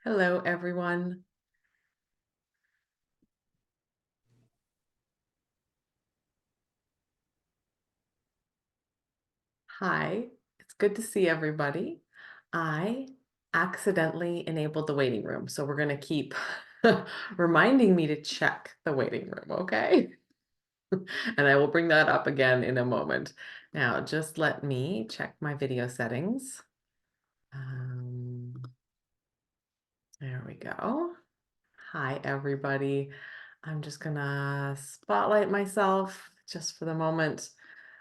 Hello, everyone. Hi, it's good to see everybody. I accidentally enabled the waiting room, so we're going to keep reminding me to check the waiting room, okay? And I will bring that up again in a moment. Now, just let me check my video settings. There we go. Hi, everybody. I'm just gonna spotlight myself just for the moment.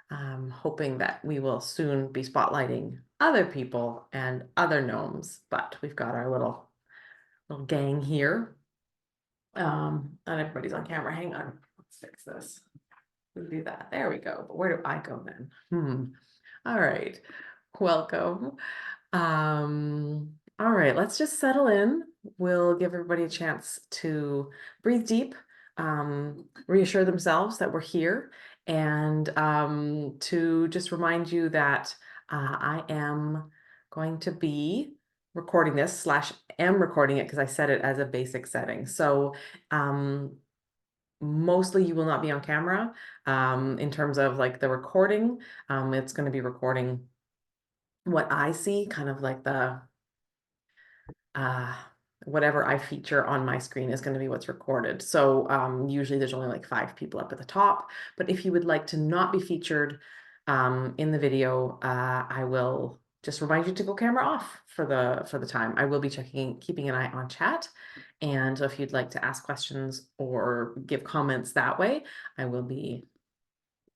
I'm hoping that we will soon be spotlighting other people and other gnomes, but we've got our little gang here. Not everybody's on camera. Hang on, let's fix this. We'll do that. There we go. But where do I go then? All right. Welcome. All right, let's just settle in. We'll give everybody a chance to breathe deep, reassure themselves that we're here, and to just remind you that I am going to be recording this slash am recording it because I set it as a basic setting. So mostly you will not be on camera in terms of like the recording. It's going to be recording what I see, kind of like the whatever I feature on my screen is going to be what's recorded. So usually there's only like 5 people up at the top, but if you would like to not be featured in the video, I will just remind you to go camera off for the time. I will be keeping an eye on chat, and if you'd like to ask questions or give comments that way, I will be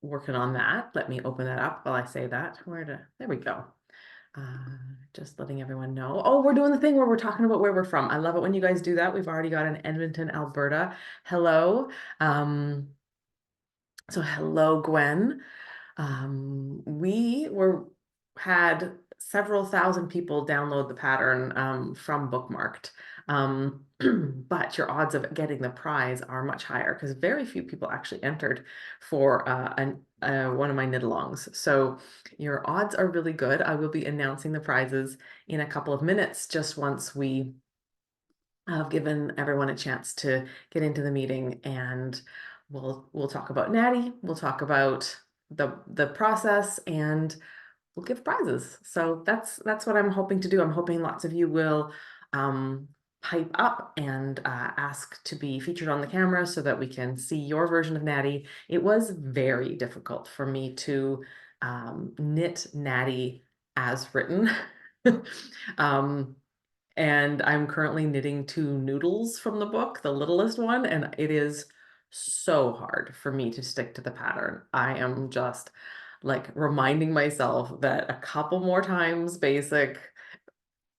working on that. Let me open that up while I say that. There we go. Just letting everyone know. Oh, we're doing the thing where we're talking about where we're from. I love it when you guys do that. We've already got an Edmonton, Alberta. Hello. So hello, Gwen. We had several thousand people download the pattern from Bookmarked. But your odds of getting the prize are much higher because very few people actually entered for one of my knitalongs. So your odds are really good. I will be announcing the prizes in a couple of minutes, just once we have given everyone a chance to get into the meeting, and we'll talk about Natty, we'll talk about the process, and we'll give prizes. So that's what I'm hoping to do. I'm hoping lots of you will pipe up and ask to be featured on the camera so that we can see your version of Natty. It was very difficult for me to knit Natty as written. And I'm currently knitting 2 noodles from the book, the littlest one, and it is so hard for me to stick to the pattern. I am just like reminding myself that a couple more times basic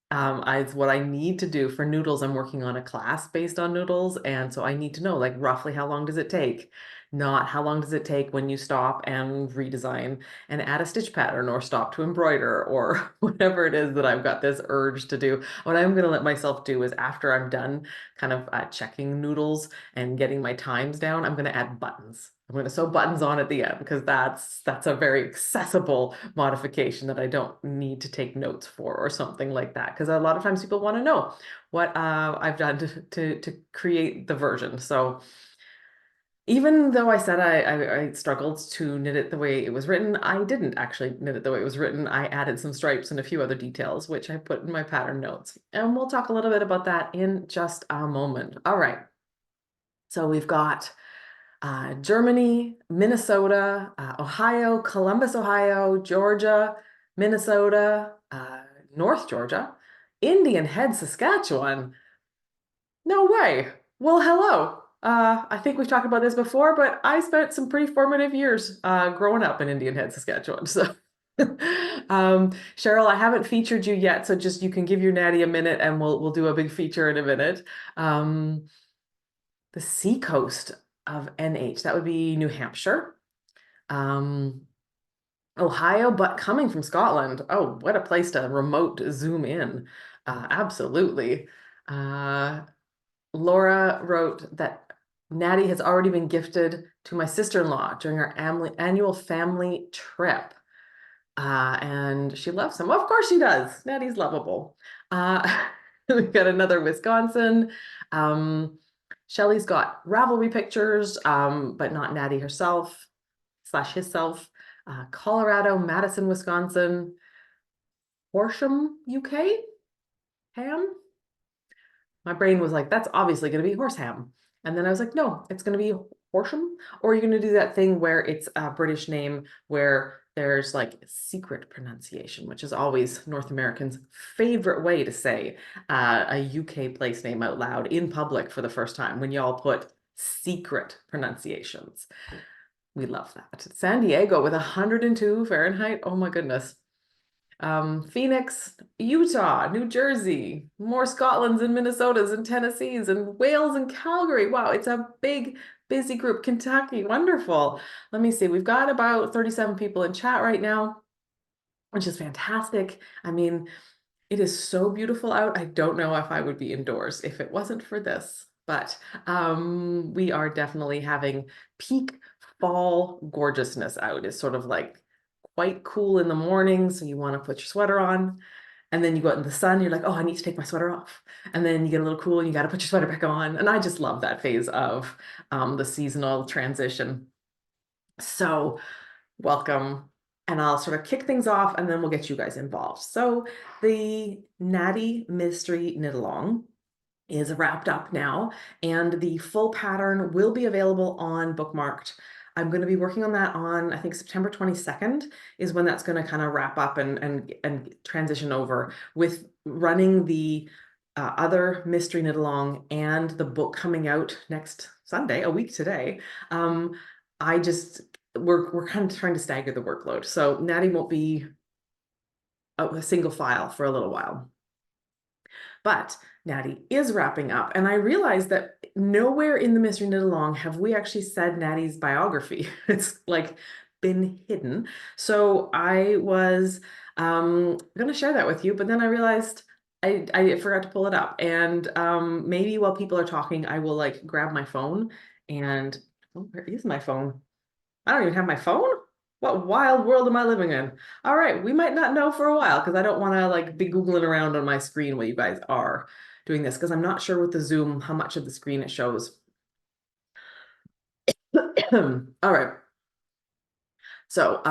is what I need to do for noodles. I'm working on a class based on noodles, and so I need to know like roughly how long does it take, not how long does it take when you stop and redesign and add a stitch pattern or stop to embroider or whatever it is that I've got this urge to do. What I'm going to let myself do is after I'm done kind of checking noodles and getting my times down, I'm going to add buttons. I'm going to sew buttons on at the end because that's a very accessible modification that I don't need to take notes for or something like that. Because a lot of times people want to know what I've done to create the version. So even though I said I struggled to knit it the way it was written, I didn't actually knit it the way it was written. I added some stripes and a few other details, which I put in my pattern notes. And we'll talk a little bit about that in just a moment. All right. So we've got Germany, Minnesota, Ohio, Columbus, Ohio, Georgia, Minnesota, North Georgia, Indian Head, Saskatchewan. No way. Well, hello. I think we've talked about this before, but I spent some pretty formative years growing up in Indian Head, Saskatchewan. So, Cheryl, I haven't featured you yet, so just you can give your Natty a minute, and we'll do a big feature in a minute. The seacoast of NH, that would be New Hampshire. Ohio, but coming from Scotland. Oh, what a place to remote zoom in. Absolutely. Uh, Laura wrote that Natty has already been gifted to my sister-in-law during our annual family trip. And she loves him. Of course she does. Natty's lovable. Uh, We've got another Wisconsin. Shelly's got Ravelry pictures, but not Natty herself slash himself. Colorado, Madison, Wisconsin, Horsham, UK, ham. My brain was like, that's obviously going to be horse ham. And then I was like, no, it's going to be Horsham. Or you're going to do that thing where it's a British name where there's like secret pronunciation, which is always North Americans' favorite way to say a UK place name out loud in public for the first time, when y'all put secret pronunciations. We love that. San Diego with 102 Fahrenheit. Oh my goodness. Phoenix, Utah, New Jersey, more Scotlands and Minnesotas and Tennessees and Wales and Calgary. Wow, it's a big, busy group. Kentucky, wonderful. Let me see. We've got about 37 people in chat right now, which is fantastic. I mean, it is so beautiful out. I don't know if I would be indoors if it wasn't for this, but we are definitely having peak fall gorgeousness out. It's sort of like quite cool in the morning, so you want to put your sweater on. And then you go out in the sun, you're like, oh, I need to take my sweater off. And then you get a little cool and you got to put your sweater back on. And I just love that phase of the seasonal transition. So welcome. And I'll sort of kick things off and then we'll get you guys involved. So the Natty Mystery Knit Along is wrapped up now, and the full pattern will be available on Bookmarked. I'm going to be working on that on, I think, September 22nd is when that's going to kind of wrap up and transition over, with running the other mystery knit along and the book coming out next Sunday, a week today. I just we're kind of trying to stagger the workload, so Natty won't be a single file for a little while. But Natty is wrapping up, and I realized that nowhere in the Mystery Knit Along have we actually said Natty's biography. It's like been hidden. So I was going to share that with you, but then I realized I forgot to pull it up. And maybe while people are talking, I will like grab my phone and, oh, where is my phone? I don't even have my phone. What wild world am I living in? All right, we might not know for a while because I don't want to like be Googling around on my screen while you guys are doing this, because I'm not sure with the Zoom how much of the screen it shows. All right. So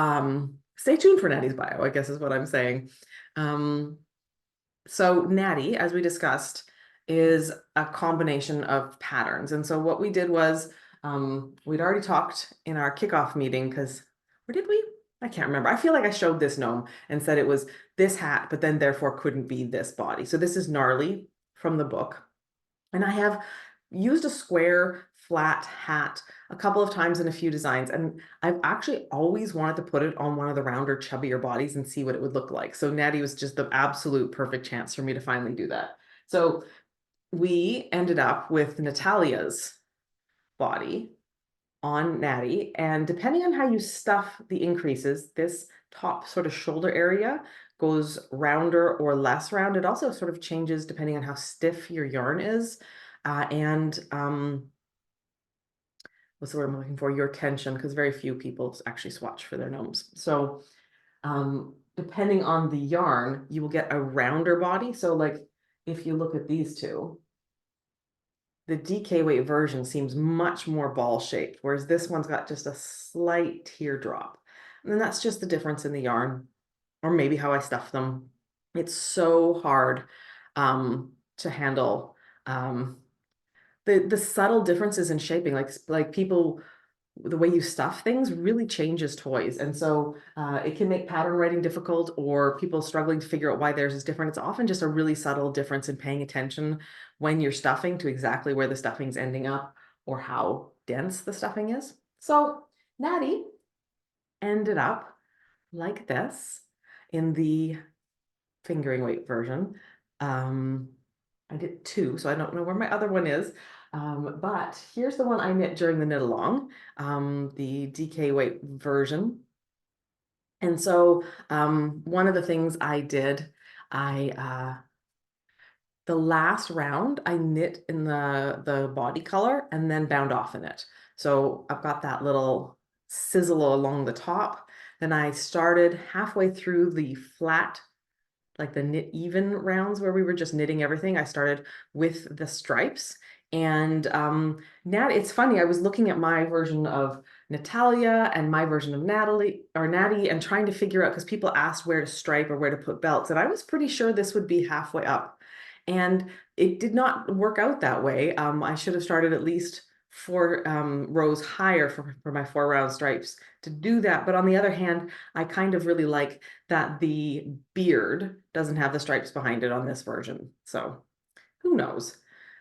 stay tuned for Natty's bio, I guess is what I'm saying. So Natty, as we discussed, is a combination of patterns. And so what we did was we'd already talked in our kickoff meeting, because, or did we? I can't remember. I feel like I showed this gnome and said it was this hat, but then therefore couldn't be this body. So this is Gnarly from the book. And I have used a square flat hat a couple of times in a few designs, and I've actually always wanted to put it on one of the rounder, chubbier bodies and see what it would look like. So Natty was just the absolute perfect chance for me to finally do that. So we ended up with Natalia's body on Natty, and depending on how you stuff the increases, this top sort of shoulder area goes rounder or less round. It also sort of changes depending on how stiff your yarn is, and what's the word I'm looking for? Your tension, because very few people actually swatch for their gnomes. So depending on the yarn, you will get a rounder body. So like if you look at these two, the DK weight version seems much more ball shaped, whereas this one's got just a slight teardrop. And then that's just the difference in the yarn, or maybe how I stuff them. It's so hard to handle the subtle differences in shaping, like people, the way you stuff things really changes toys. And so it can make pattern writing difficult, or people struggling to figure out why theirs is different. It's often just a really subtle difference in paying attention when you're stuffing to exactly where the stuffing's ending up or how dense the stuffing is. So Natty ended up like this in the fingering weight version. I did two, so I don't know where my other one is. But here's the one I knit during the knit along, the DK weight version. And so one of the things I did, the last round I knit in the body color and then bound off in it. So I've got that little sizzle along the top. Then I started halfway through the flat like the knit even rounds where we were just knitting everything. I started with the stripes. And Nat, it's funny, I was looking at my version of Natalia and my version of Natalie or Natty and trying to figure out because people asked where to stripe or where to put belts, and I was pretty sure this would be halfway up. And it did not work out that way. I should have started at least 4 rows higher for my 4 round stripes to do that. But on the other hand, I kind of really like that the beard doesn't have the stripes behind it on this version. So who knows?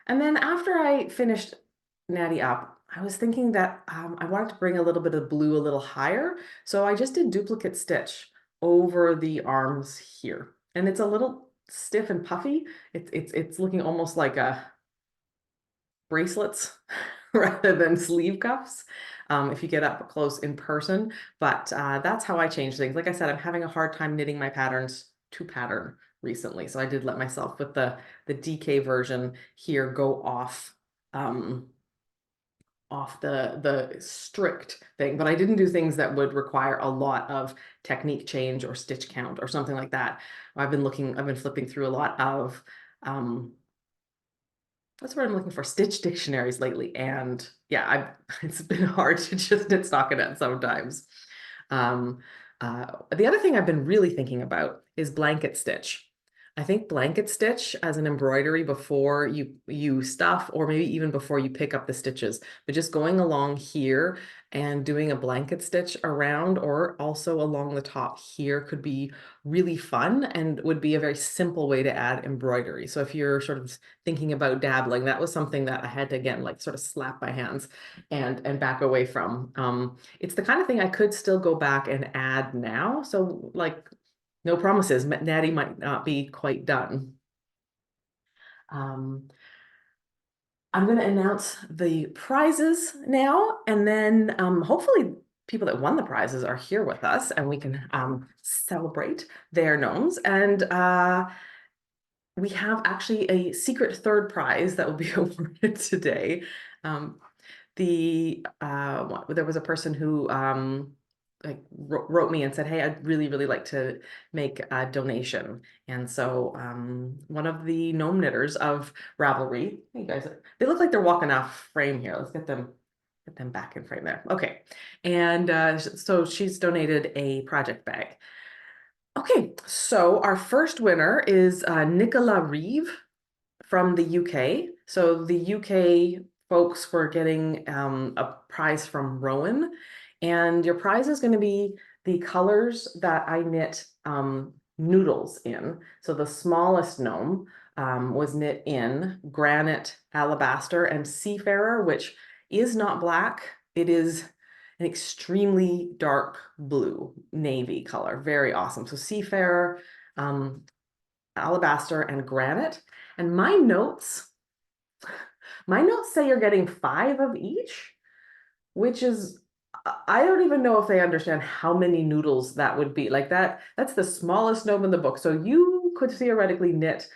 And then after I finished Natty up, I was thinking that I wanted to bring a little bit of blue a little higher. So I just did duplicate stitch over the arms here. And it's a little stiff and puffy. It's looking almost like a bracelets rather than sleeve cuffs if you get up close in person. But that's how I change things. Like I said, I'm having a hard time knitting my patterns to pattern recently. So I did let myself with the DK version here go off the strict thing, but I didn't do things that would require a lot of technique change or stitch count or something like that. I've been flipping through a lot of that's what I'm looking for, stitch dictionaries lately. And yeah, it's been hard to just knit stockinette sometimes. Um, the other thing I've been really thinking about is blanket stitch. I think blanket stitch as an embroidery before you stuff, or maybe even before you pick up the stitches, but just going along here and doing a blanket stitch around or also along the top here could be really fun and would be a very simple way to add embroidery. So if you're sort of thinking about dabbling, that was something that I had to, again, like sort of slap my hands and back away from. It's the kind of thing I could still go back and add now. So like no promises, Natty might not be quite done. Um, I'm going to announce the prizes now, and then hopefully people that won the prizes are here with us and we can celebrate their gnomes. And we have actually a secret third prize that will be awarded today. Um, there was a person who like wrote me and said, "Hey, I'd really like to make a donation." And so one of the gnome knitters of Ravelry, hey guys, they look like they're walking off frame here. Let's get them back in frame there. Okay, and so she's donated a project bag. Okay, so our first winner is Nicola Reeve from the UK. So the UK folks were getting a prize from Rowan, and your prize is going to be the colors that I knit noodles in. So the smallest gnome was knit in granite, alabaster, and seafarer, which is not black. It is an extremely dark blue, navy color. Very awesome. So seafarer, um, alabaster, and granite. And my notes say you're getting 5 of each, which is, I don't even know if they understand how many noodles that would be. Like that's the smallest gnome in the book. So you could theoretically knit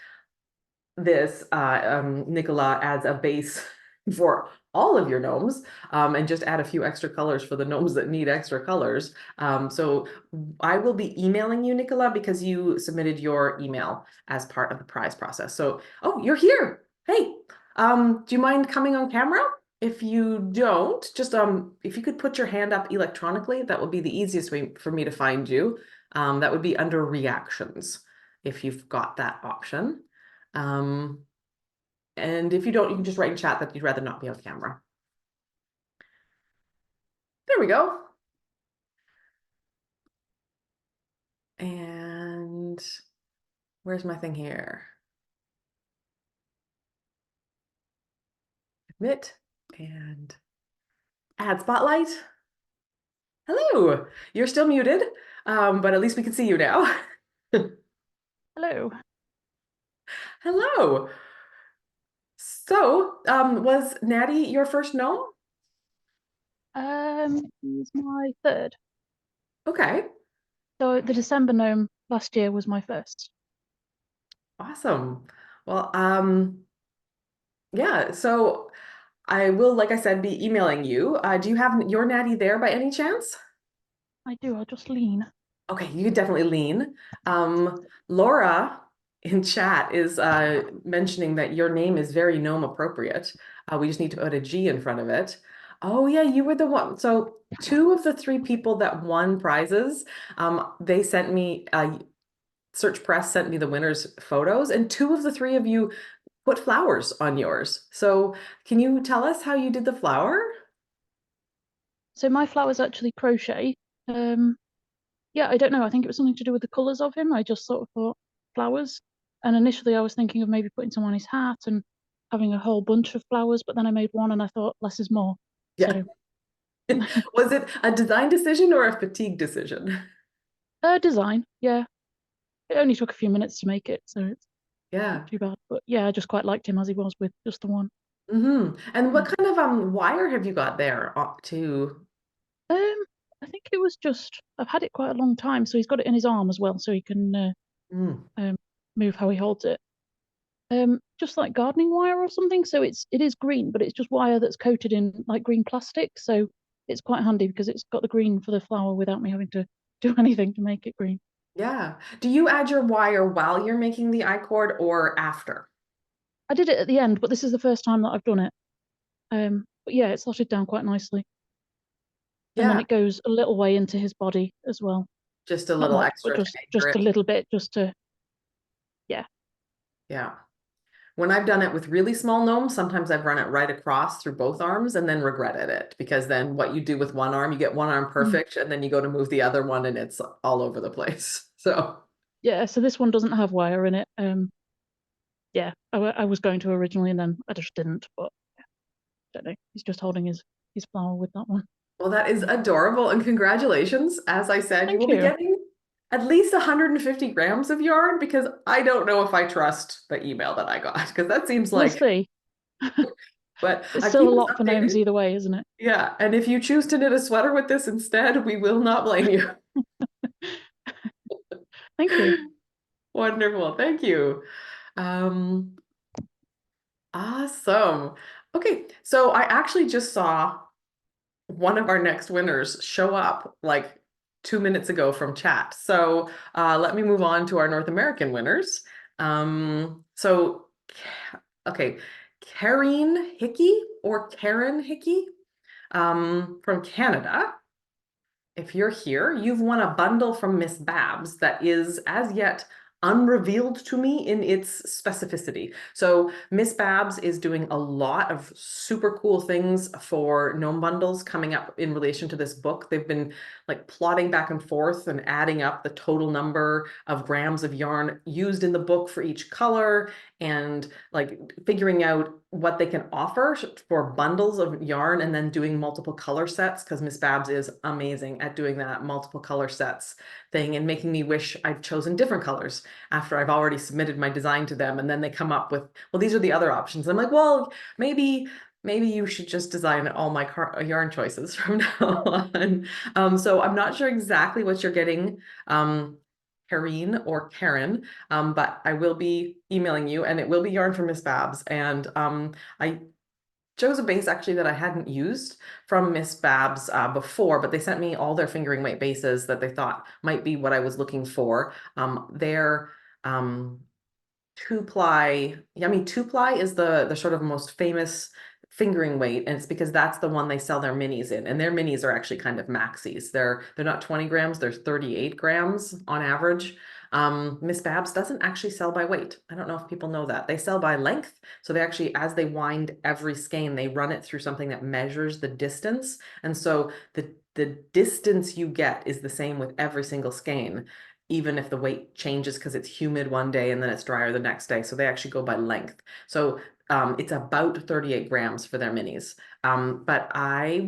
this. Nicola adds a base for all of your gnomes and just add a few extra colors for the gnomes that need extra colors. So I will be emailing you, Nicola, because you submitted your email as part of the prize process. So, oh, you're here. Hey, do you mind coming on camera? If you don't, just if you could put your hand up electronically, that would be the easiest way for me to find you. That would be under reactions, if you've got that option. Um, and if you don't, you can just write in chat that you'd rather not be on camera. There we go. And where's my thing here? Admit and add spotlight. Hello, you're still muted, but at least we can see you now. Hello. Hello. So, was Natty your first gnome? It's my third. Okay, So the December gnome last year was my first. awesome. Well, yeah, so I will, like I said, be emailing you. Do you have your Natty there by any chance? I do, I'll just lean. Okay, you could definitely lean. Laura in chat is mentioning that your name is very gnome appropriate. We just need to put a G in front of it. Oh yeah, you were the one. So two of the three people that won prizes, they sent me Search Press sent me the winners' photos, and two of the three of you put flowers on yours. So can you tell us how you did the flower? So my flower's actually crochet. Um, yeah, I don't know. I think it was something to do with the colours of him. I just sort of thought flowers. And initially I was thinking of maybe putting some on his hat and having a whole bunch of flowers, but then I made one and I thought less is more. Yeah. So Was it a design decision or a fatigue decision? design, yeah. It only took a few minutes to make it, so it's not Yeah. too bad. But yeah, I just quite liked him as he was with just the one. And what Yeah. kind of wire have you got there to? I think it was just I've had it quite a long time, so he's got it in his arm as well, so he can Mm, move how he holds it. Just like gardening wire or something. So it is green, but it's just wire that's coated in like green plastic. So it's quite handy because it's got the green for the flower without me having to do anything to make it green. yeah. Do you add your wire while you're making the I-cord or after? I did it at the end, but this is the first time that I've done it. But yeah, it slotted down quite nicely. And then Yeah, it goes a little way into his body as well. just a Not little much, but extra to just anchor a it. little bit, just to yeah. Yeah. When I've done it with really small gnomes, sometimes I've run it right across through both arms and then regretted it because then what you do with one arm, you get one arm Mm. perfect and then you go to move the other one and it's all over the place. So, Yeah, so this one doesn't have wire in it. Yeah, I was going to originally and then I just didn't, but don't know. He's just holding his flower with that one. well, that is So, adorable and congratulations. As I said, you will thank be you. getting at least 150 grams of yarn because I don't know if I trust the email that I got because that seems We'll like, see. but It's I still keep a us lot for gnomes updated. either way, isn't it? Yeah, and if you choose to knit a sweater with this instead, we will not blame you. Thank you. Wonderful. Thank you. Um, awesome. Okay, so I actually just saw one of our next winners show up like 2 minutes ago from chat. So let me move on to our North American winners. So, okay, Karine Hickey or Karen Hickey from Canada. If you're here, you've won a bundle from Miss Babs that is as yet unrevealed to me in its specificity. So Miss Babs is doing a lot of super cool things for gnome bundles coming up in relation to this book. They've been like plotting back and forth and adding up the total number of grams of yarn used in the book for each color and like figuring out what they can offer for bundles of yarn and then doing multiple color sets because Miss Babs is amazing at doing that multiple color sets thing and making me wish I'd chosen different colors after I've already submitted my design to them and then they come up with, well, these are the other options. I'm like, well, maybe you should just design all my yarn choices from now on. So I'm not sure exactly what you're getting, Karine or Karen, but I will be emailing you and it will be yarn from Miss Babs. And I chose a base actually that I hadn't used from Miss Babs before, but they sent me all their fingering weight bases that they thought might be what I was looking for. Their two ply, Yummy two ply is the sort of most famous fingering weight, and it's because that's the one they sell their minis in, and their minis are actually kind of maxis. They're not 20 grams, they're 38 grams on average. Miss Babs doesn't actually sell by weight. I don't know if people know that. They sell by length. So they actually, as they wind every skein, they run it through something that measures the distance. And so the distance you get is the same with every single skein, even if the weight changes because it's humid one day and then it's drier the next day. So they actually go by length. So it's about 38 grams for their minis. But I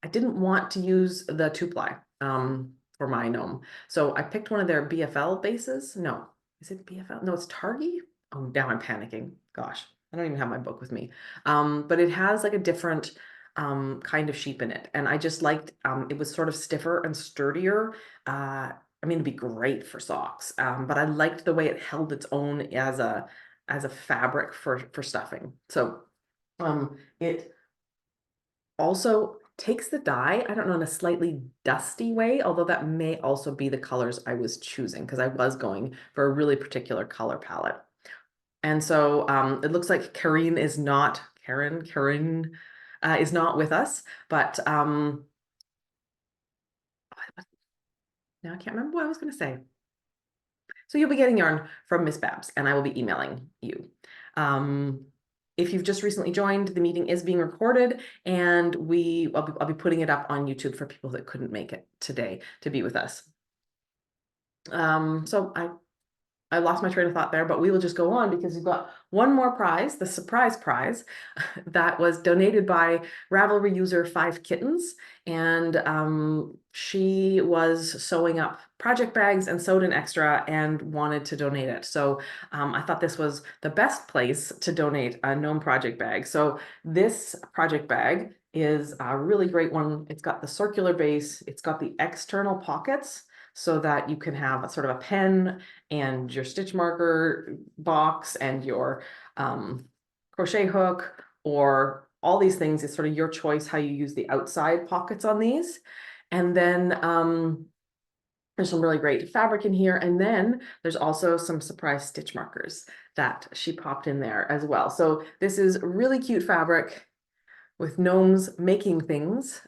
didn't want to use the two ply for my gnome. So I picked one of their BFL bases. No, is it BFL? No, it's Targi. Oh, now I'm panicking. Gosh, I don't even have my book with me. But it has like a different kind of sheep in it. And I just liked it was sort of stiffer and sturdier. I mean, it'd be great for socks, but I liked the way it held its own as a fabric for stuffing. So it also takes the dye, I don't know, in a slightly dusty way, although that may also be the colors I was choosing because I was going for a really particular color palette. And so it looks like Karen is not with us, but now I can't remember what I was going to say. So you'll be getting yarn from Miss Babs, and I will be emailing you. If you've just recently joined, the meeting is being recorded, and I'll be putting it up on YouTube for people that couldn't make it today to be with us. So I lost my train of thought there, but we will just go on because we've got one more prize, the surprise prize, that was donated by Ravelry user 5Kittens. And she was sewing up project bags and sewed an extra and wanted to donate it. So I thought this was the best place to donate a gnome project bag. So this project bag is a really great one. It's got the circular base, it's got the external pockets so that you can have a sort of a pen and your stitch marker box and your crochet hook or all these things. It's sort of your choice how you use the outside pockets on these. And then there's some really great fabric in here. And then there's also some surprise stitch markers that she popped in there as well. So this is really cute fabric with gnomes making things.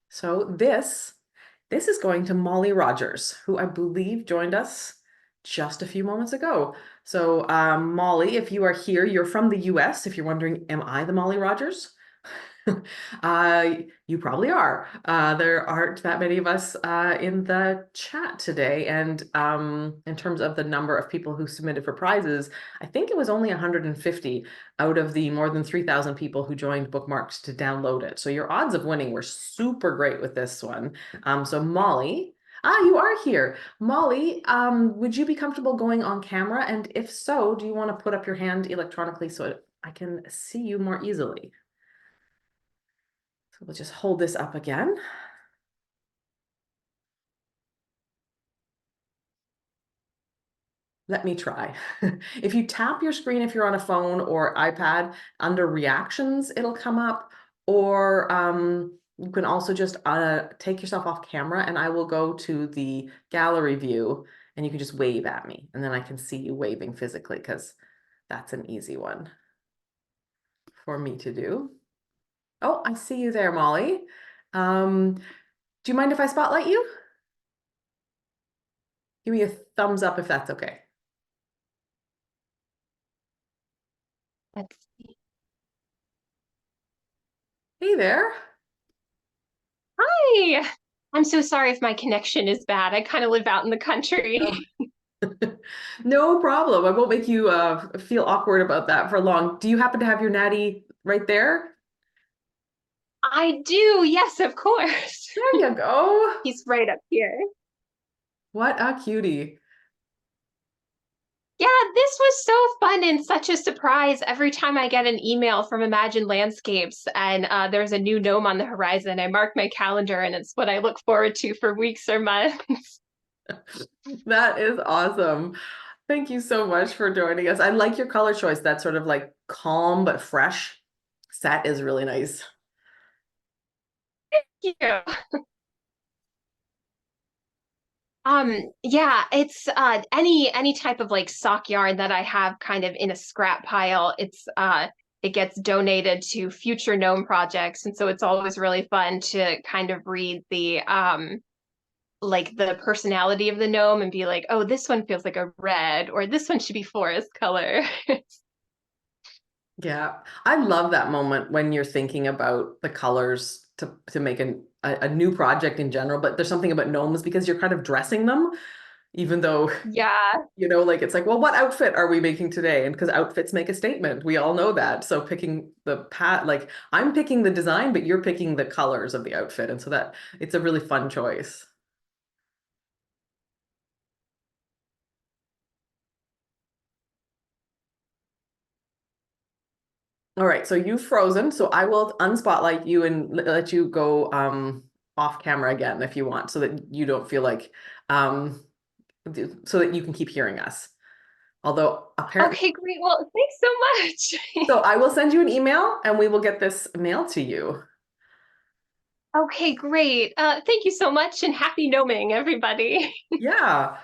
So this is going to Molly Rogers, who I believe joined us just a few moments ago. So Molly, if you are here, you're from the US. If you're wondering, am I the Molly Rogers? You probably are. There aren't that many of us in the chat today. And in terms of the number of people who submitted for prizes, I think it was only 150 out of the more than 3,000 people who joined Bookmarks to download it. So your odds of winning were super great with this one. So Molly, you are here. Molly, would you be comfortable going on camera? And if so, do you want to put up your hand electronically so I can see you more easily? So we'll just hold this up again. Let me try. If you tap your screen, if you're on a phone or iPad, under reactions, it'll come up. Or you can also just take yourself off camera and I will go to the gallery view and you can just wave at me. And then I can see you waving physically because that's an easy one for me to do. Oh, I see you there, Molly. Do you mind if I spotlight you? Give me a thumbs up if that's okay. Let's see. Hey there. Hi. I'm so sorry if my connection is bad. I kind of live out in the country. Oh. No problem. I won't make you feel awkward about that for long. Do you happen to have your Natty right there? I do. Yes, of course. There you go. He's right up here. What a cutie. Yeah, this was so fun and such a surprise every time I get an email from Imagine Landscapes and there's a new gnome on the horizon. I mark my calendar and it's what I look forward to for weeks or months. That is awesome. Thank you so much for joining us. I like your color choice. That sort of like calm but fresh set is really nice. Yeah. Yeah, it's any type of like sock yarn that I have kind of in a scrap pile, it gets donated to future gnome projects. And so it's always really fun to kind of read the like the personality of the gnome and be like, oh, this one feels like a red, or this one should be forest color. Yeah, I love that moment when you're thinking about the colors to make a new project in general, but there's something about gnomes because you're kind of dressing them, even though, Yeah. like it's like, well, what outfit are we making today? And because outfits make a statement, we all know that. So picking like I'm picking the design, but you're picking the colors of the outfit. And so that it's a really fun choice. All right, so you've frozen, so I will unspotlight you and let you go off camera again if you want, so that you don't feel like so that you can keep hearing us. Although apparently, Okay, great. Well, thanks so much. so I will send you an email and we will get this mailed to you. Okay, great. Thank you so much and happy gnoming, everybody. Yeah.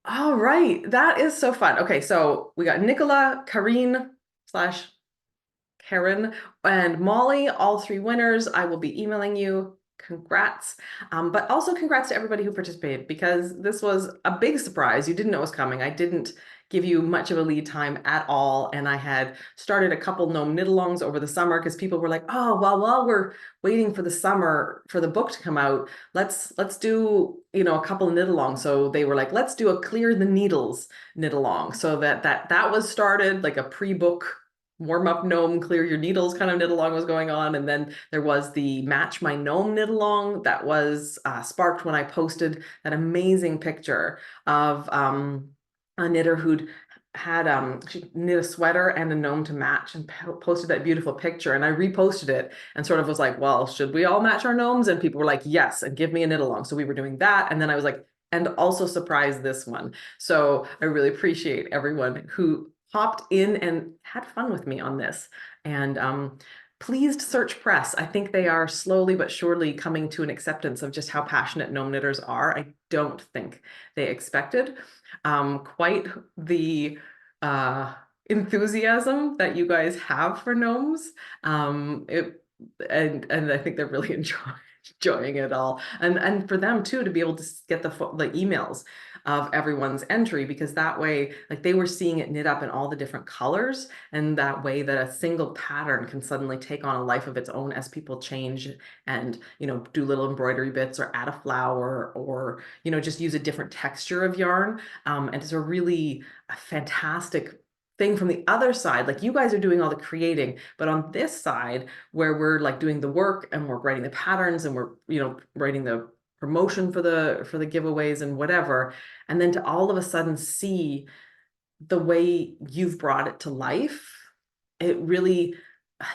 All right. That is so fun. Okay, so we got Nicola, Karine slash Karen, and Molly, all three winners. I will be emailing you. Congrats. But also congrats to everybody who participated because this was a big surprise. You didn't know it was coming. I didn't give you much of a lead time at all. And I had started a couple gnome knit-alongs over the summer because people were like, oh, well, while we're waiting for the summer for the book to come out, let's do, a couple of knit-alongs. So they were like, let's do a clear the needles knit-along. So that was started like a pre-book warm up gnome, clear your needles kind of knit along was going on. And then there was the match my gnome knit along that was sparked when I posted that amazing picture of a knitter who'd had she knit a sweater and a gnome to match and posted that beautiful picture, and I reposted it and sort of was like, well, should we all match our gnomes? And people were like, yes, and give me a knit along. So we were doing that, and then I was like, and also surprise this one. So I really appreciate everyone who hopped in and had fun with me on this. And pleased Search Press. I think they are slowly but surely coming to an acceptance of just how passionate gnome knitters are. I don't think they expected quite the enthusiasm that you guys have for gnomes. And I think they're really enjoying it all, and for them too to be able to get the emails of everyone's entry, because that way, like, they were seeing it knit up in all the different colors, and that way that a single pattern can suddenly take on a life of its own as people change and do little embroidery bits or add a flower or just use a different texture of yarn. And it's a really fantastic thing from the other side. Like, you guys are doing all the creating, but on this side where we're like doing the work and we're writing the patterns and we're writing the promotion for the giveaways and whatever, and then to all of a sudden see the way you've brought it to life, it really,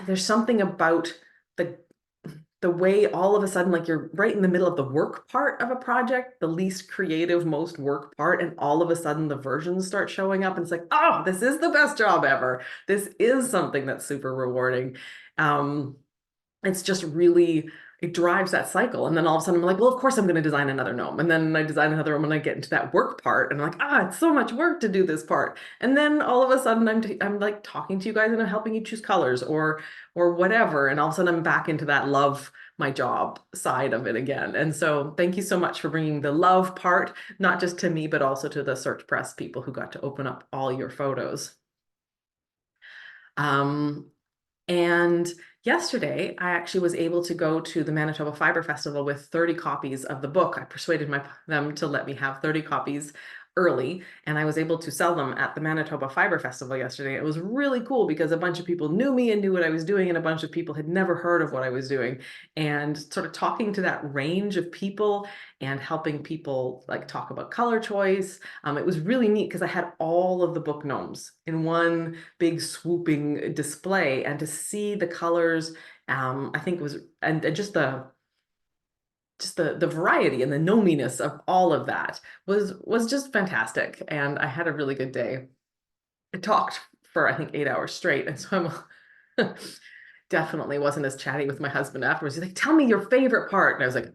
there's something about the way all of a sudden, like, you're right in the middle of the work part of a project, the least creative, most work part, and all of a sudden the versions start showing up and it's like, oh, this is the best job ever. This is something that's super rewarding. It's just really, it drives that cycle. And then all of a sudden I'm like, well, of course I'm going to design another gnome. And then I design another one and I get into that work part and I'm like, it's so much work to do this part. And then all of a sudden I'm like talking to you guys and I'm helping you choose colors or whatever. And all of a sudden I'm back into that love my job side of it again. And so thank you so much for bringing the love part, not just to me, but also to the Search Press people who got to open up all your photos. And yesterday, I actually was able to go to the Manitoba Fiber Festival with 30 copies of the book. I persuaded them to let me have 30 copies early, and I was able to sell them at the Manitoba Fiber Festival yesterday. It was really cool because a bunch of people knew me and knew what I was doing, and a bunch of people had never heard of what I was doing. And sort of talking to that range of people and helping people like talk about color choice. It was really neat because I had all of the book gnomes in one big swooping display, and to see the colors, I think it was, and just the variety and the gnominess of all of that was just fantastic. And I had a really good day. I talked for I think 8 hours straight, and so I'm definitely wasn't as chatty with my husband afterwards. He's like, tell me your favorite part. And I was like,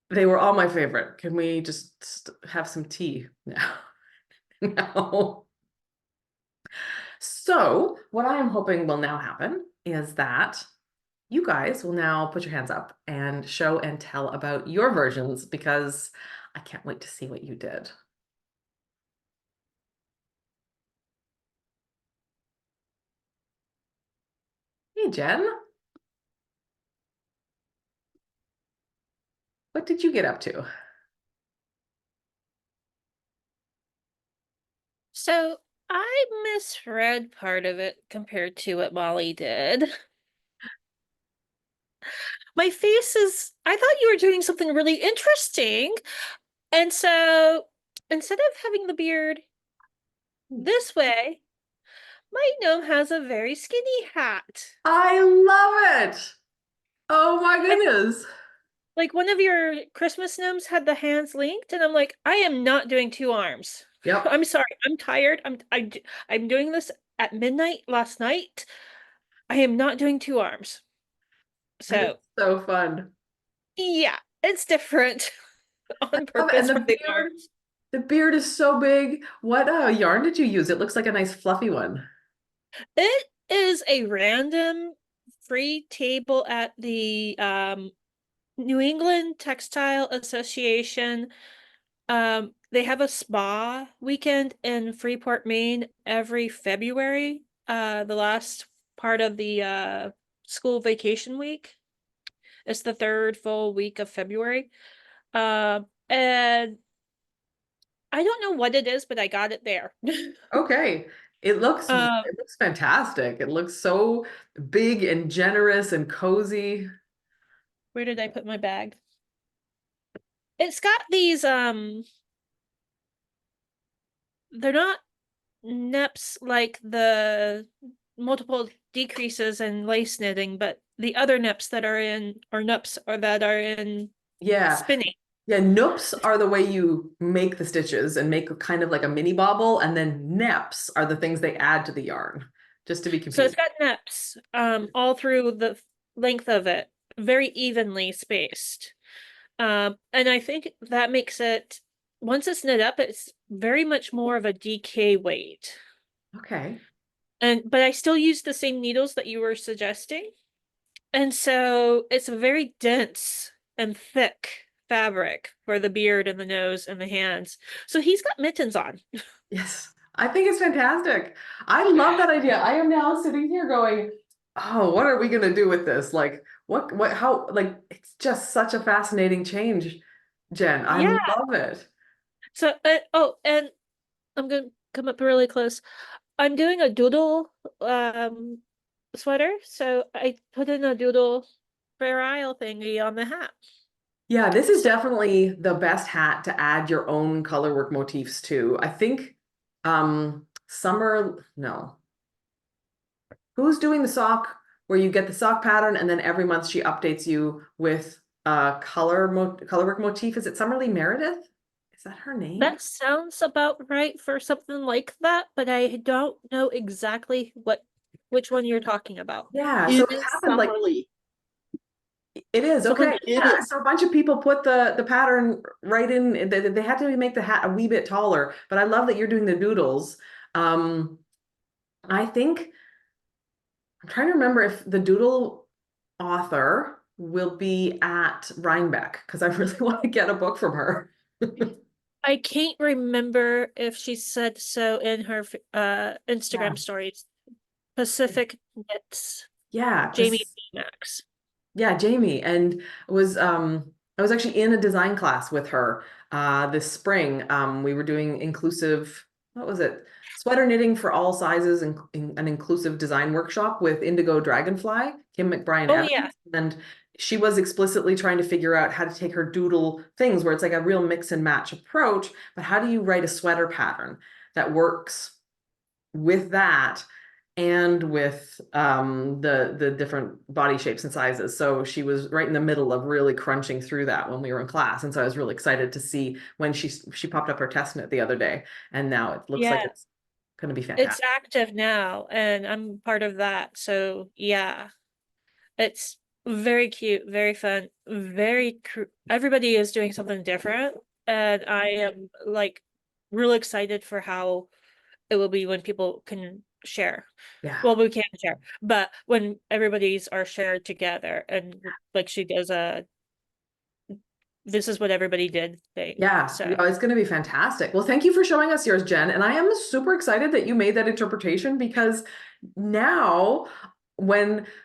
they were all my favorite. Can we just have some tea now? No. So what I am hoping will now happen is that you guys will now put your hands up and show and tell about your versions, because I can't wait to see what you did. Hey, Jen, what did you get up to? So I misread part of it compared to what Molly did. My face is, I thought you were doing something really interesting. And so instead of having the beard this way, my gnome has a very skinny hat. I love it. Oh my goodness. Like one of your Christmas gnomes had the hands linked, and I'm like, I am not doing two arms. Yep. I'm sorry, I'm tired. I'm doing this at midnight last night. I am not doing two arms. That is So so fun. yeah, it's different on Love it. And purpose for the art. the beard is so big. What yarn did you use? It looks like a nice fluffy one. It is a random free table at the New England Textile Association. They have a spa weekend in Freeport, Maine every February, the last part of the school vacation week. It's the third full week of February. And I don't know what it is, but I got it there. Okay. Um, It looks fantastic. It looks so big and generous and cozy. where did I put my bag? It's got these they're not neps like the multiple decreases in lace knitting, but the other neps that are in, or nups or that are in Yeah. spinning. Yeah, noops are the way you make the stitches and make kind of like a mini bobble, and then neps are the things they add to the yarn, just to be So it's confused. got neps all through the length of it, very evenly spaced. And I think that makes it, once it's knit up, it's very much more of a DK weight. Okay. But I still use the same needles that you were suggesting. And so it's a very dense and thick fabric for the beard and the nose and the hands. So he's got mittens on. Yes, I think it's fantastic. I love that idea. I am now sitting here going, oh, what are we gonna do with this? Like, how, like, it's just such a fascinating change, Jen. I Yeah. love it. So, and I'm gonna come up really close. I'm doing a doodle sweater, so I put in a doodle Fair Isle thingy on the hat. Yeah, this is definitely the best hat to add your own colorwork motifs to. I think Summer, no. Who's doing the sock where you get the sock pattern and then every month she updates you with a colorwork motif? Is it Summerly Meredith? Is that her name? That sounds about right for something like that, but I don't know exactly which one you're talking about. Yeah, so It it is happened like Summerly. it is Someone okay. did It Yeah, is. so a bunch of people put the pattern right in. They had to make the hat a wee bit taller, but I love that you're doing the doodles. Um, I think I'm trying to remember if the doodle author will be at Rhinebeck because I really want to get a book from her. I can't remember if she said so in her Yeah. Instagram stories. Pacific Knits, Yeah, Jamie B. Max. yeah, Jamie, and I was actually in a design class with her this spring. We were doing inclusive, what was it? Sweater knitting for all sizes and an inclusive design workshop with Indigo Dragonfly, Kim McBrien Oh Evans. yeah. And she was explicitly trying to figure out how to take her doodle things where it's like a real mix and match approach, but how do you write a sweater pattern that works with that and with the different body shapes and sizes. So she was right in the middle of really crunching through that when we were in class. And so I was really excited to see when she popped up her test knit the other day. And now it looks like Yeah. it's going to be It's fantastic. active now, and I'm part of that. So yeah, it's very cute, very fun, everybody is doing something different, and I am like really excited for how it will be when people can share. Yeah. Well, we can't share, but when everybody's are shared together, and like she does a this is what everybody did thing. Yeah, So yeah, it's going to be fantastic. Well, thank you for showing us yours, Jen. And I am super excited that you made that interpretation because now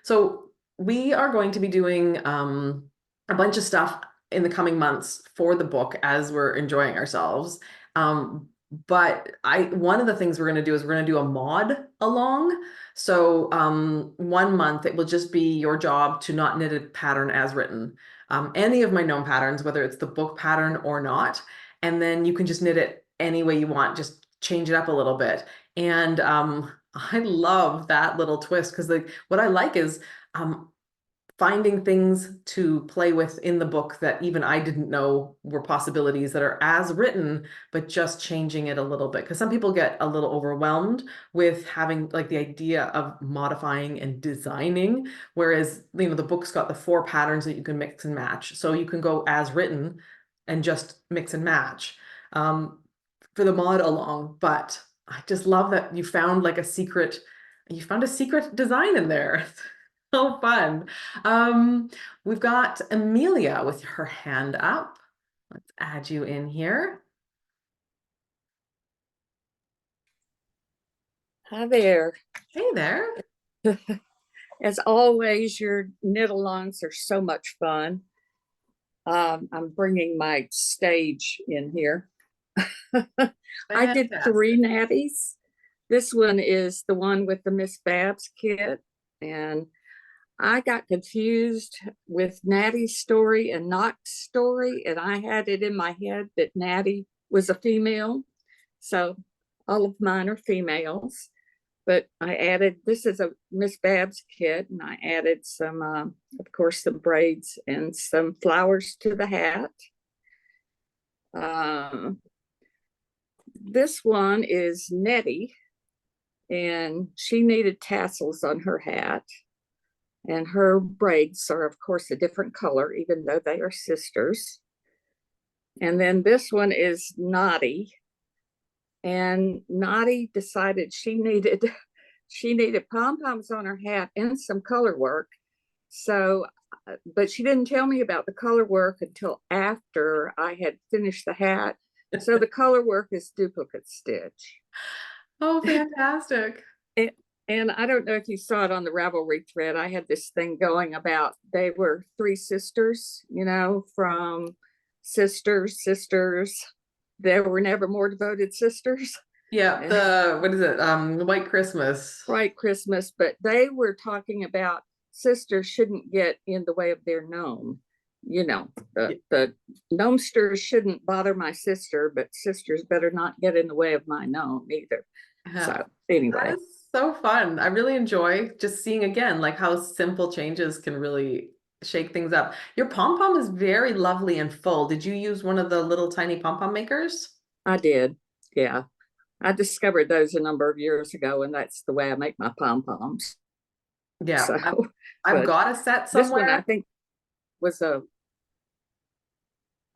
so we are going to be doing a bunch of stuff in the coming months for the book as we're enjoying ourselves. But one of the things we're going to do is we're going to do a mod along. So 1 month it will just be your job to not knit a pattern as written. Any of my gnome patterns, whether it's the book pattern or not, and then you can just knit it any way you want, just change it up a little bit. And I love that little twist because what I like is finding things to play with in the book that even I didn't know were possibilities that are as written, but just changing it a little bit. Because some people get a little overwhelmed with having like the idea of modifying and designing, whereas, you know, the book's got the 4 patterns that you can mix and match. So you can go as written and just mix and match for the mod along. But I just love that you found like you found a secret design in there. So fun. We've got Amelia with her hand up. Let's add you in here. Hi there. Hey there. As always, your knitalongs are so much fun. I'm bringing my stage in here. I did 3 natties. This one is the one with the Miss Babs kit, and I got confused with Natty's story and Knock's story, and I had it in my head that Natty was a female. So all of mine are females, but I added, this is a Miss Babs kit, and I added some, of course, some braids and some flowers to the hat. This one is Natty, and she needed tassels on her hat. And her braids are, of course, a different color, even though they are sisters. And then this one is Natty. And Natty decided she needed pom-poms on her hat and some color work. So, but she didn't tell me about the color work until after I had finished the hat. So the color work is duplicate stitch. Oh, fantastic. And I don't know if you saw it on the Ravelry thread. I had this thing going about they were 3 sisters, you know, from sisters. There were never more devoted sisters. Yeah, the what is it? White Christmas. White Christmas, but they were talking about sisters shouldn't get in the way of their gnome. You know, the gnomesters shouldn't bother my sister, but sisters better not get in the way of my gnome either. So anyway. That is so fun. I really enjoy just seeing again like how simple changes can really shake things up. Your pom-pom is very lovely and full. Did you use one of the little tiny pom-pom makers? I did. Yeah. I discovered those a number of years ago, and that's the way I make my pom-poms. Yeah. So, I've got a set somewhere. This one I think was I'm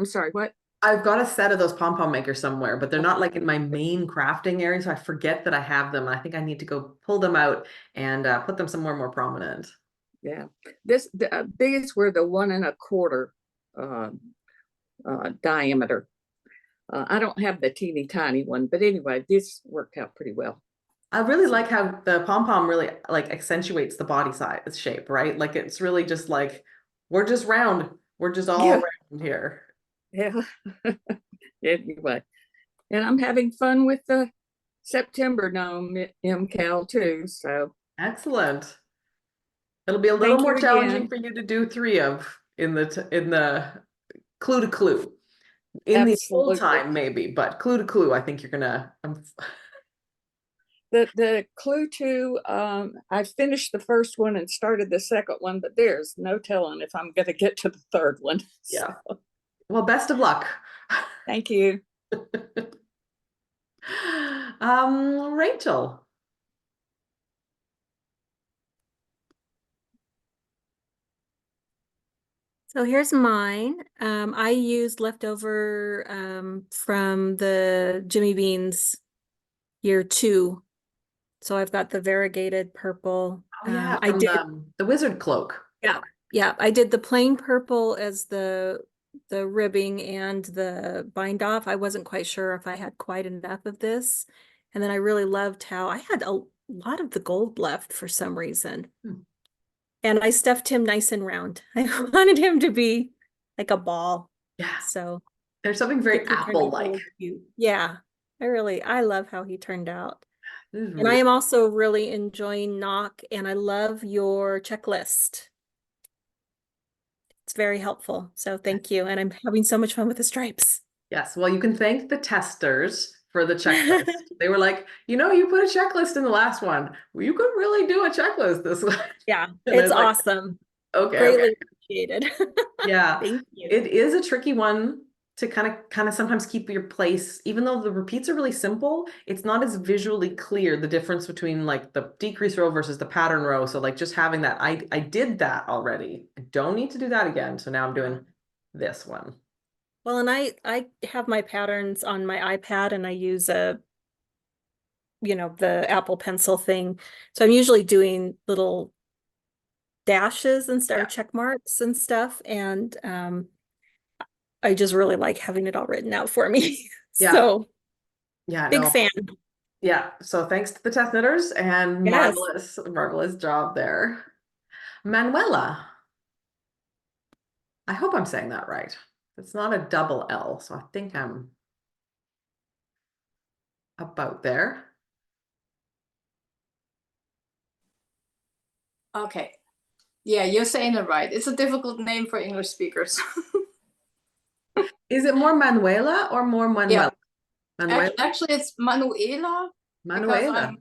sorry, what? I've got a set of those pom-pom makers somewhere, but they're not like in my main crafting area, so I forget that I have them. I think I need to go pull them out and put them somewhere more prominent. Yeah, these were the 1 1/4 diameter. I don't have the teeny tiny one, but anyway, this worked out pretty well. I really like how the pom-pom really like accentuates the body size shape, right? Like it's really just like, we're just round. We're just all round here. Yeah. Anyway, and I'm having fun with the September Gnome MKAL too. So excellent. It'll be a little more challenging again for you to do 3 of in the clue to clue. In the full time maybe, but clue to clue, I think you're gonna. The clue to I finished the first one and started the second one, but there's no telling if I'm gonna get to the third one. Yeah. Well, best of luck. Thank you. Rachel. So here's mine. I used leftover from the Jimmy Beans year 2. So I've got the variegated purple. Oh yeah, I did the wizard cloak. Yeah, I did the plain purple as the ribbing and the bind off. I wasn't quite sure if I had quite enough of this. And then I really loved how I had a lot of the gold left for some reason. And I stuffed him nice and round. I wanted him to be like a ball. Yeah. So there's something very apple-like. Yeah, I love how he turned out. Really and I am also really enjoying Knock, and I love your checklist. It's very helpful. So thank you. And I'm having so much fun with the stripes. Yes. Well, you can thank the testers for the checklist. They were like, you know, you put a checklist in the last one. Well, you could really do a checklist this one. Yeah, it's awesome. Okay, Greatly okay. appreciated. Yeah. Thank you. It is a tricky one to kind of sometimes keep your place, even though the repeats are really simple, it's not as visually clear the difference between like the decrease row versus the pattern row. So like just having that, I did that already. I don't need to do that again. So now I'm doing this one. Well, and I have my patterns on my iPad and I use the Apple Pencil thing. So I'm usually doing little dashes instead of check marks and stuff. And I just really like having it all written out for me. Yeah. So Yeah, big no. fan. Yeah. So thanks to the test knitters and Yes. marvelous job there. Manuela. I hope I'm saying that right. It's not a double L, so I think I'm about there. Okay. Yeah, you're saying it right. It's a difficult name for English speakers. Is it more Manuela or more Manuela? Manuela? Actually, it's Manuela because Manuela. I'm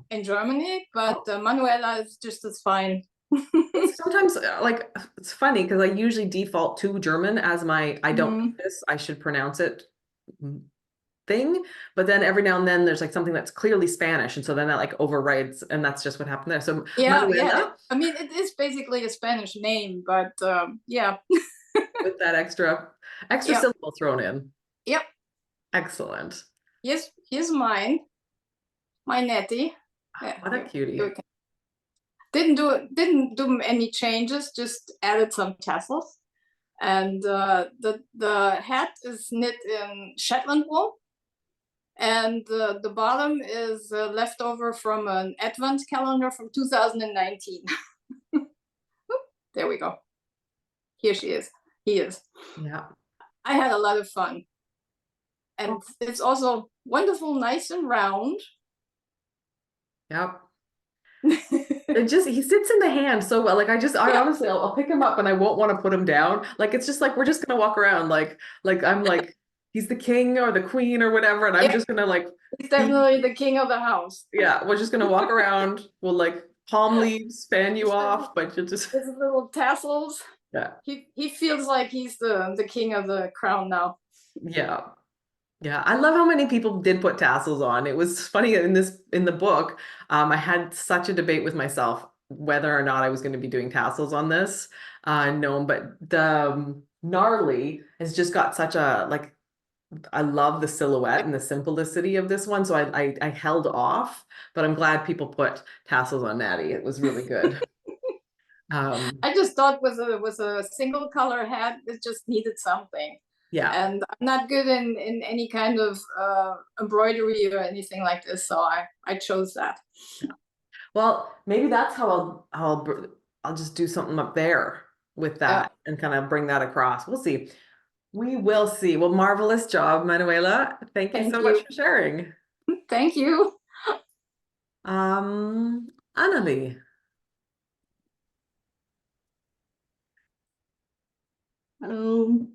in Germany, but Manuela is just as fine. Sometimes like it's funny because I usually default to German as my I don't know this, I should pronounce it thing, but then every now and then there's like something that's clearly Spanish, and so then that like overrides, and that's just what happened there. So Yeah, Manuela, I mean, it is basically a Spanish name, but yeah. with that extra syllable thrown in. Yep. Excellent. Here's mine. My Natty. What a cutie. Didn't do any changes, just added some tassels. And the hat is knit in Shetland wool. And the bottom is leftover from an advent calendar from 2019. There we go. Here she is. He is. Yeah. I had a lot of fun. And it's also wonderful, nice and round. Yep. He sits in the hand so well. Like I honestly, I'll pick him up and I won't want to put him down. Like it's just like we're just gonna walk around like I'm like he's the king or the queen or whatever, and I'm just gonna like he's definitely the king of the house. Yeah, we're just gonna walk around. We'll like palm leaves fan you off, but you just his little tassels. Yeah. He feels like he's the king of the crown now. Yeah. Yeah, I love how many people did put tassels on. It was funny in the book. I had such a debate with myself whether or not I was going to be doing tassels on this gnome, but the gnarly has just got such a like. I love the silhouette and the simplicity of this one, so I held off. But I'm glad people put tassels on Natty. It was really good. I just thought with a single color hat, it just needed something. Yeah. And I'm not good in any kind of embroidery or anything like this, so I chose that. Yeah. Well, maybe that's how I'll just do something up there with that and kind of bring that across. We'll see. We will see. Well, marvelous job, Manuela. Thank you so much for sharing. Thank you. Anneli. Hello.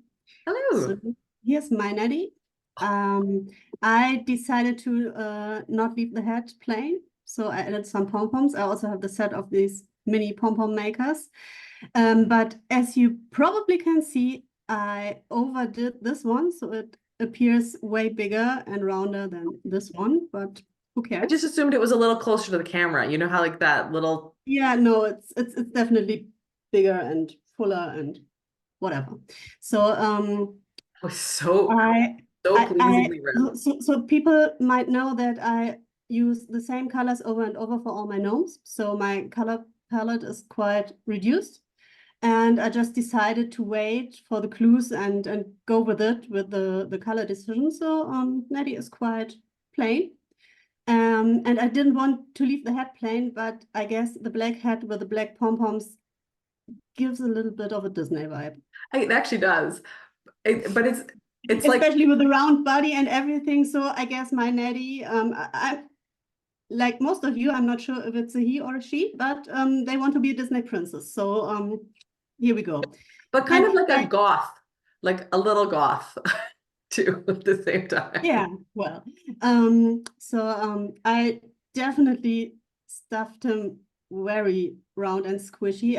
Hello. So here's my Natty. I decided to not leave the head plain, so I added some pom-poms. I also have the set of these mini pom-pom makers. But as you probably can see, I overdid this one, so it appears way bigger and rounder than this one, but who cares? I just assumed it was a little closer to the camera. You know how like that little... Yeah, no, it's definitely bigger and fuller and whatever. So so pleasingly round. So people might know that I use the same colors over and over for all my gnomes. So my color palette is quite reduced. And I just decided to wait for the clues and go with it with the color decision. So Natty is quite plain. And I didn't want to leave the hat plain, but I guess the black hat with the black pom-poms gives a little bit of a Disney vibe. It actually does. But it's especially with the round body and everything. So I guess my Natty, I like most of you, I'm not sure if it's a he or a she, but they want to be a Disney princess. So here we go. But kind of like a goth, like a little goth too at the same time. Yeah, well, so I definitely stuffed him very round and squishy.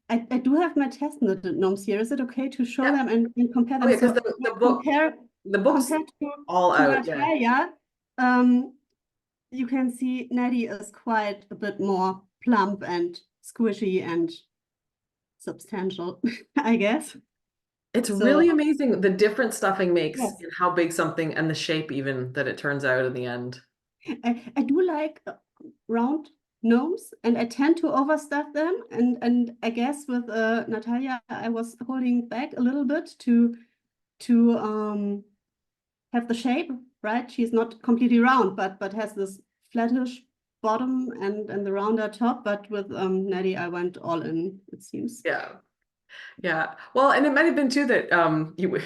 I do have my test knitted gnomes here. Is it okay to show Yeah. them and compare them? Oh, yeah, 'cause So the book, compared book's to all out, yeah. Natalia, you can see Natty is quite a bit more plump and squishy and substantial, I guess. It's So really amazing the difference stuffing makes yes, in how big something and the shape even that it turns out in the end. I do like round gnomes, and I tend to overstuff them. And I guess with Natalia, I was holding back a little bit to have the shape, right? She's not completely round, but has this flattish bottom and the rounder top. But with Natty, I went all in, it seems. Yeah. Yeah. Well, and it might have been too that you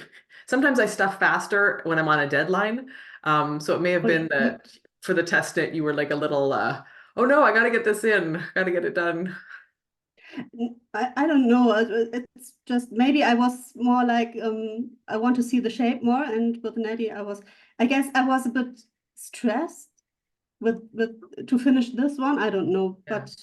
sometimes I stuff faster when I'm on a deadline. So it may have been that for the test knit you were like a little oh no, I gotta get this in, gotta get it done. I don't know. It's just maybe I was more like I want to see the shape more, and with Natty I guess I was a bit stressed with to finish this one. I don't know, Yeah. but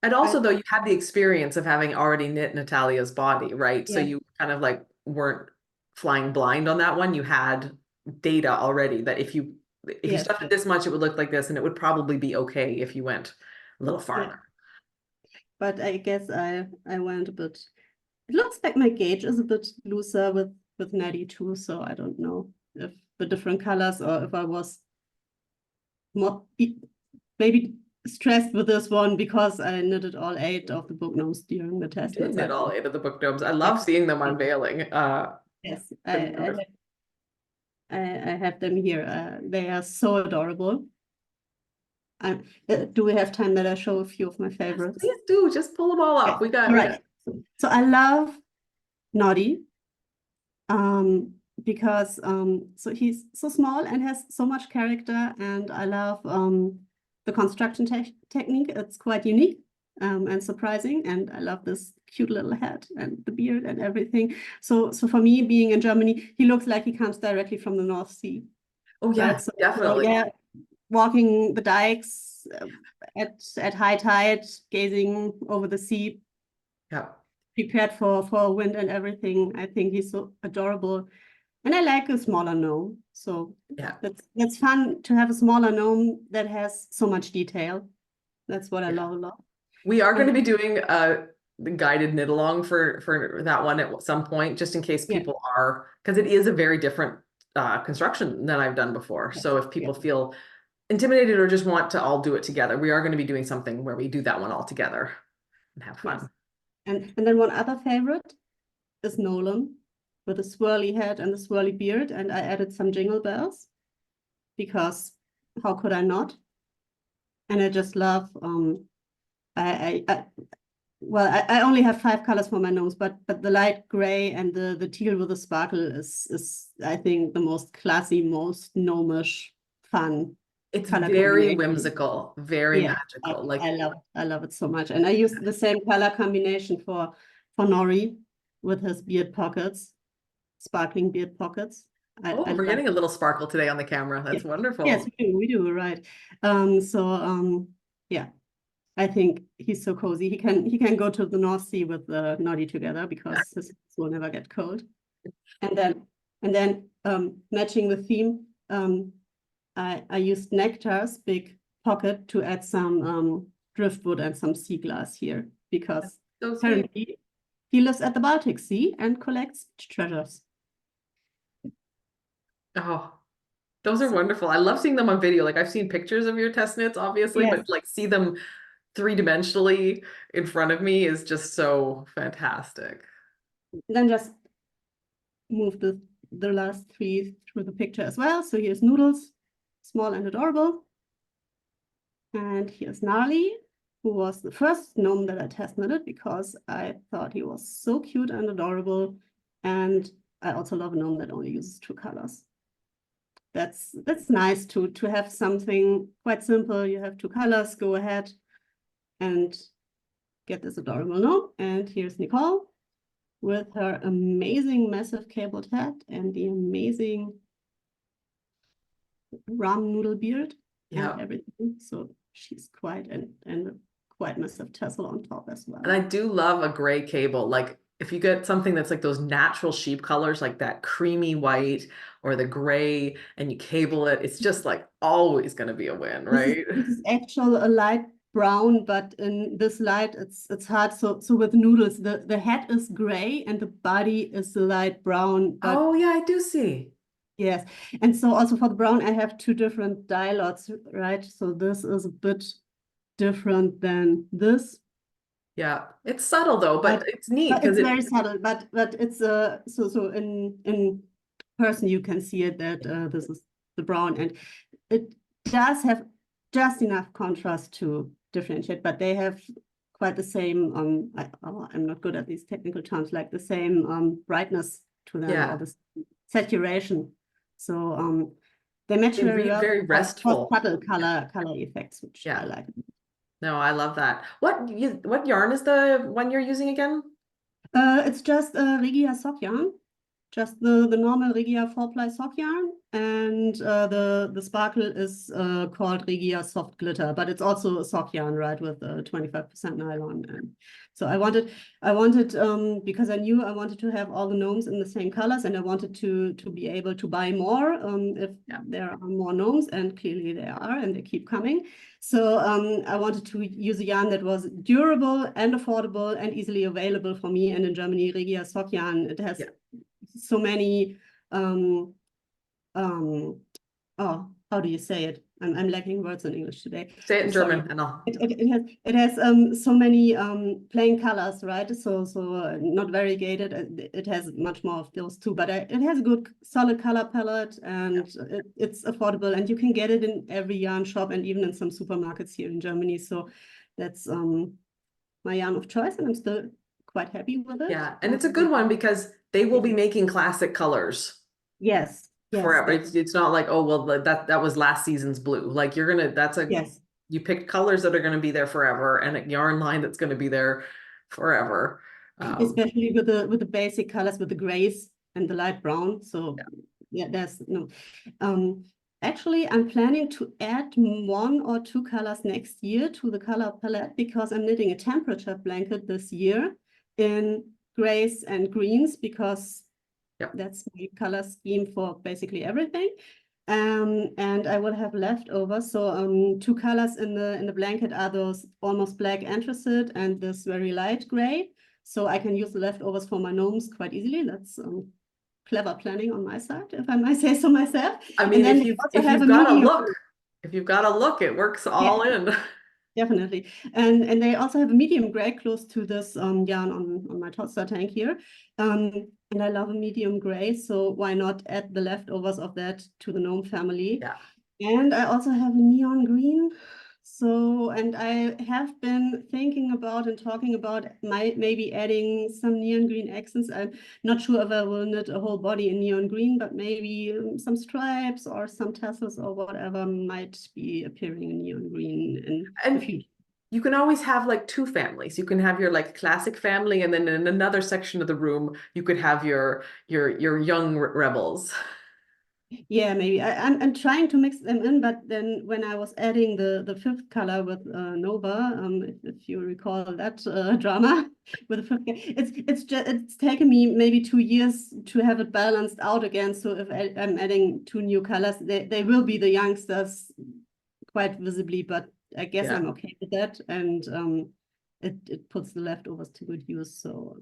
And also though you had the experience of having already knit Natalia's body, right? So yeah. you kind of like weren't flying blind on that one. You had data already that if you Yes, stuffed it this much, it would look like this, and it would probably be okay if you went a little farther. but I guess I went a bit. It looks like my gauge is a bit looser with Natty too, so I don't know if the different colors or if I was more maybe stressed with this one because I knitted all 8 of the book gnomes during the test. Did knit all 8 of the book gnomes. I love seeing them unveiling. Yes, I have them here. They are so adorable. Do we have time that I show a few of my favorites? Please do, just pull them all up. Okay. We got All right. So I love Noddy. Because so he's so small and has so much character, and I love the construction technique. It's quite unique and surprising, and I love this cute little hat and the beard and everything. So for me, being in Germany, he looks like he comes directly from the North Sea. Oh yeah, right? So, definitely. yeah, walking the dikes at high tide, gazing over the sea, Yeah. prepared for wind and everything. I think he's so adorable. And I like a smaller gnome. So Yeah. that's fun to have a smaller gnome that has so much detail. That's what I love a lot. We are going to be doing the guided knit along for that one at some point, just in case people are, because it is a very different construction than I've done before. So if people feel intimidated or just want to all do it together, we are going to be doing something where we do that one all together and have fun. Yes. And then one other favorite is Nolan, with a swirly head and a swirly beard, and I added some jingle bells because how could I not? And I just love I only have 5 colors for my gnomes, but the light gray and the teal with the sparkle is I think the most classy, most gnomish, fun. It's color very combination. whimsical, very magical. I love it so much, and I used the same color combination for Nori with his beard pockets. Sparkling beard pockets. We're getting a little sparkle today on the camera. That's wonderful. Yes, we do, right. Yeah, I think he's so cozy. He can go to the North Sea with Noddy together because his hands will never get cold. And then matching the theme, I used Nectar's big pocket to add some driftwood and some sea glass here because apparently he lives at the Baltic Sea and collects treasures. Oh, those are wonderful. I love seeing them on video. Like I've seen pictures of your test knits, obviously, but like see them 3-dimensionally in front of me is just so fantastic. Then just move the last 3 through the picture as well. So here's Noodles, small and adorable. And here's Gnarly, who was the first gnome that I test knitted because I thought he was so cute and adorable. And I also love a gnome that only uses 2 colors. That's nice to have something quite simple. You have 2 colors, go ahead and get this adorable gnome. And here's Nicole with her amazing massive cabled hat and the amazing ramen noodle beard and everything. So she's quite and quite massive tassel on top as well. And I do love a gray cable. Like if you get something that's like those natural sheep colors, like that creamy white or the gray, and you cable it, it's just like always going to be a win, right? This is actual a light brown, but in this light it's hard. So with noodles, the head is gray and the body is light brown. But Oh yeah, I do see. yes, and so also for the brown, I have two different dye lots, right? So this is a bit different than this. Yeah, it's subtle though, but it's neat But because it's very subtle. But it's so in person you can see it that this is the brown, and it does have just enough contrast to differentiate, but they have quite the same I'm not good at these technical terms, like the same brightness to them, Yeah. or the saturation. So they match They very read well very for restful. subtle color effects, which Yeah. I like. No, I love that. What yarn is the one you're using again? It's just Regia sock yarn, just the normal Regia 4-ply sock yarn, and the sparkle is called Regia soft glitter, but it's also a sock yarn, right, with 25% nylon. And so I wanted because I knew I wanted to have all the gnomes in the same colors, and I wanted to be able to buy more if there are more gnomes, and clearly there are, and they keep coming. So I wanted to use a yarn that was durable and affordable and easily available for me. And in Germany, Regia sock yarn, it has so many oh, how do you say it? I'm lacking words in English today. Say it in I'm sorry. German and I'll. It has so many plain colors, right? So not variegated. It has much more of those too, but it has a good solid color palette, and it's affordable, and you can get it in every yarn shop and even in some supermarkets here in Germany. So that's my yarn of choice, and I'm still quite happy with it. Yeah, and it's a good one because they will be making classic colors Yes. forever. It's not like, oh well, that was last season's blue. Like you're gonna, you picked colors that are gonna be there forever, and a yarn line that's gonna be there forever. Especially with the basic colors, with the grays and the light brown. So there's no. Actually, I'm planning to add 1 or 2 colors next year to the color palette, because I'm knitting a temperature blanket this year in grays and greens, because that's my color scheme for basically everything. And I will have leftovers. So 2 colors in the blanket are those almost black anthracite and this very light gray. So I can use the leftovers for my gnomes quite easily. That's clever planning on my side, if I might say so myself. I mean, if you've got a look, it works all in. Definitely. And they also have a medium gray close to this yarn on my toaster tank here. And I love a medium gray, so why not add the leftovers of that to the gnome family? Yeah. And I also have a neon green. So, and I have been thinking about and talking about maybe adding some neon green accents. I'm not sure if I will knit a whole body in neon green, but maybe some stripes or some tassels or whatever might be appearing in neon green in the future. You can always have like 2 families. You can have your like classic family, and then in another section of the room, you could have your young rebels. Yeah, maybe I'm trying to mix them in, but then when I was adding the 5th color with Nova, if you recall that drama with the 5th, it's taken me maybe 2 years to have it balanced out again. So if I'm adding 2 new colors, they will be the youngsters quite visibly, but I guess I'm okay with that, and it puts the leftovers to good use. So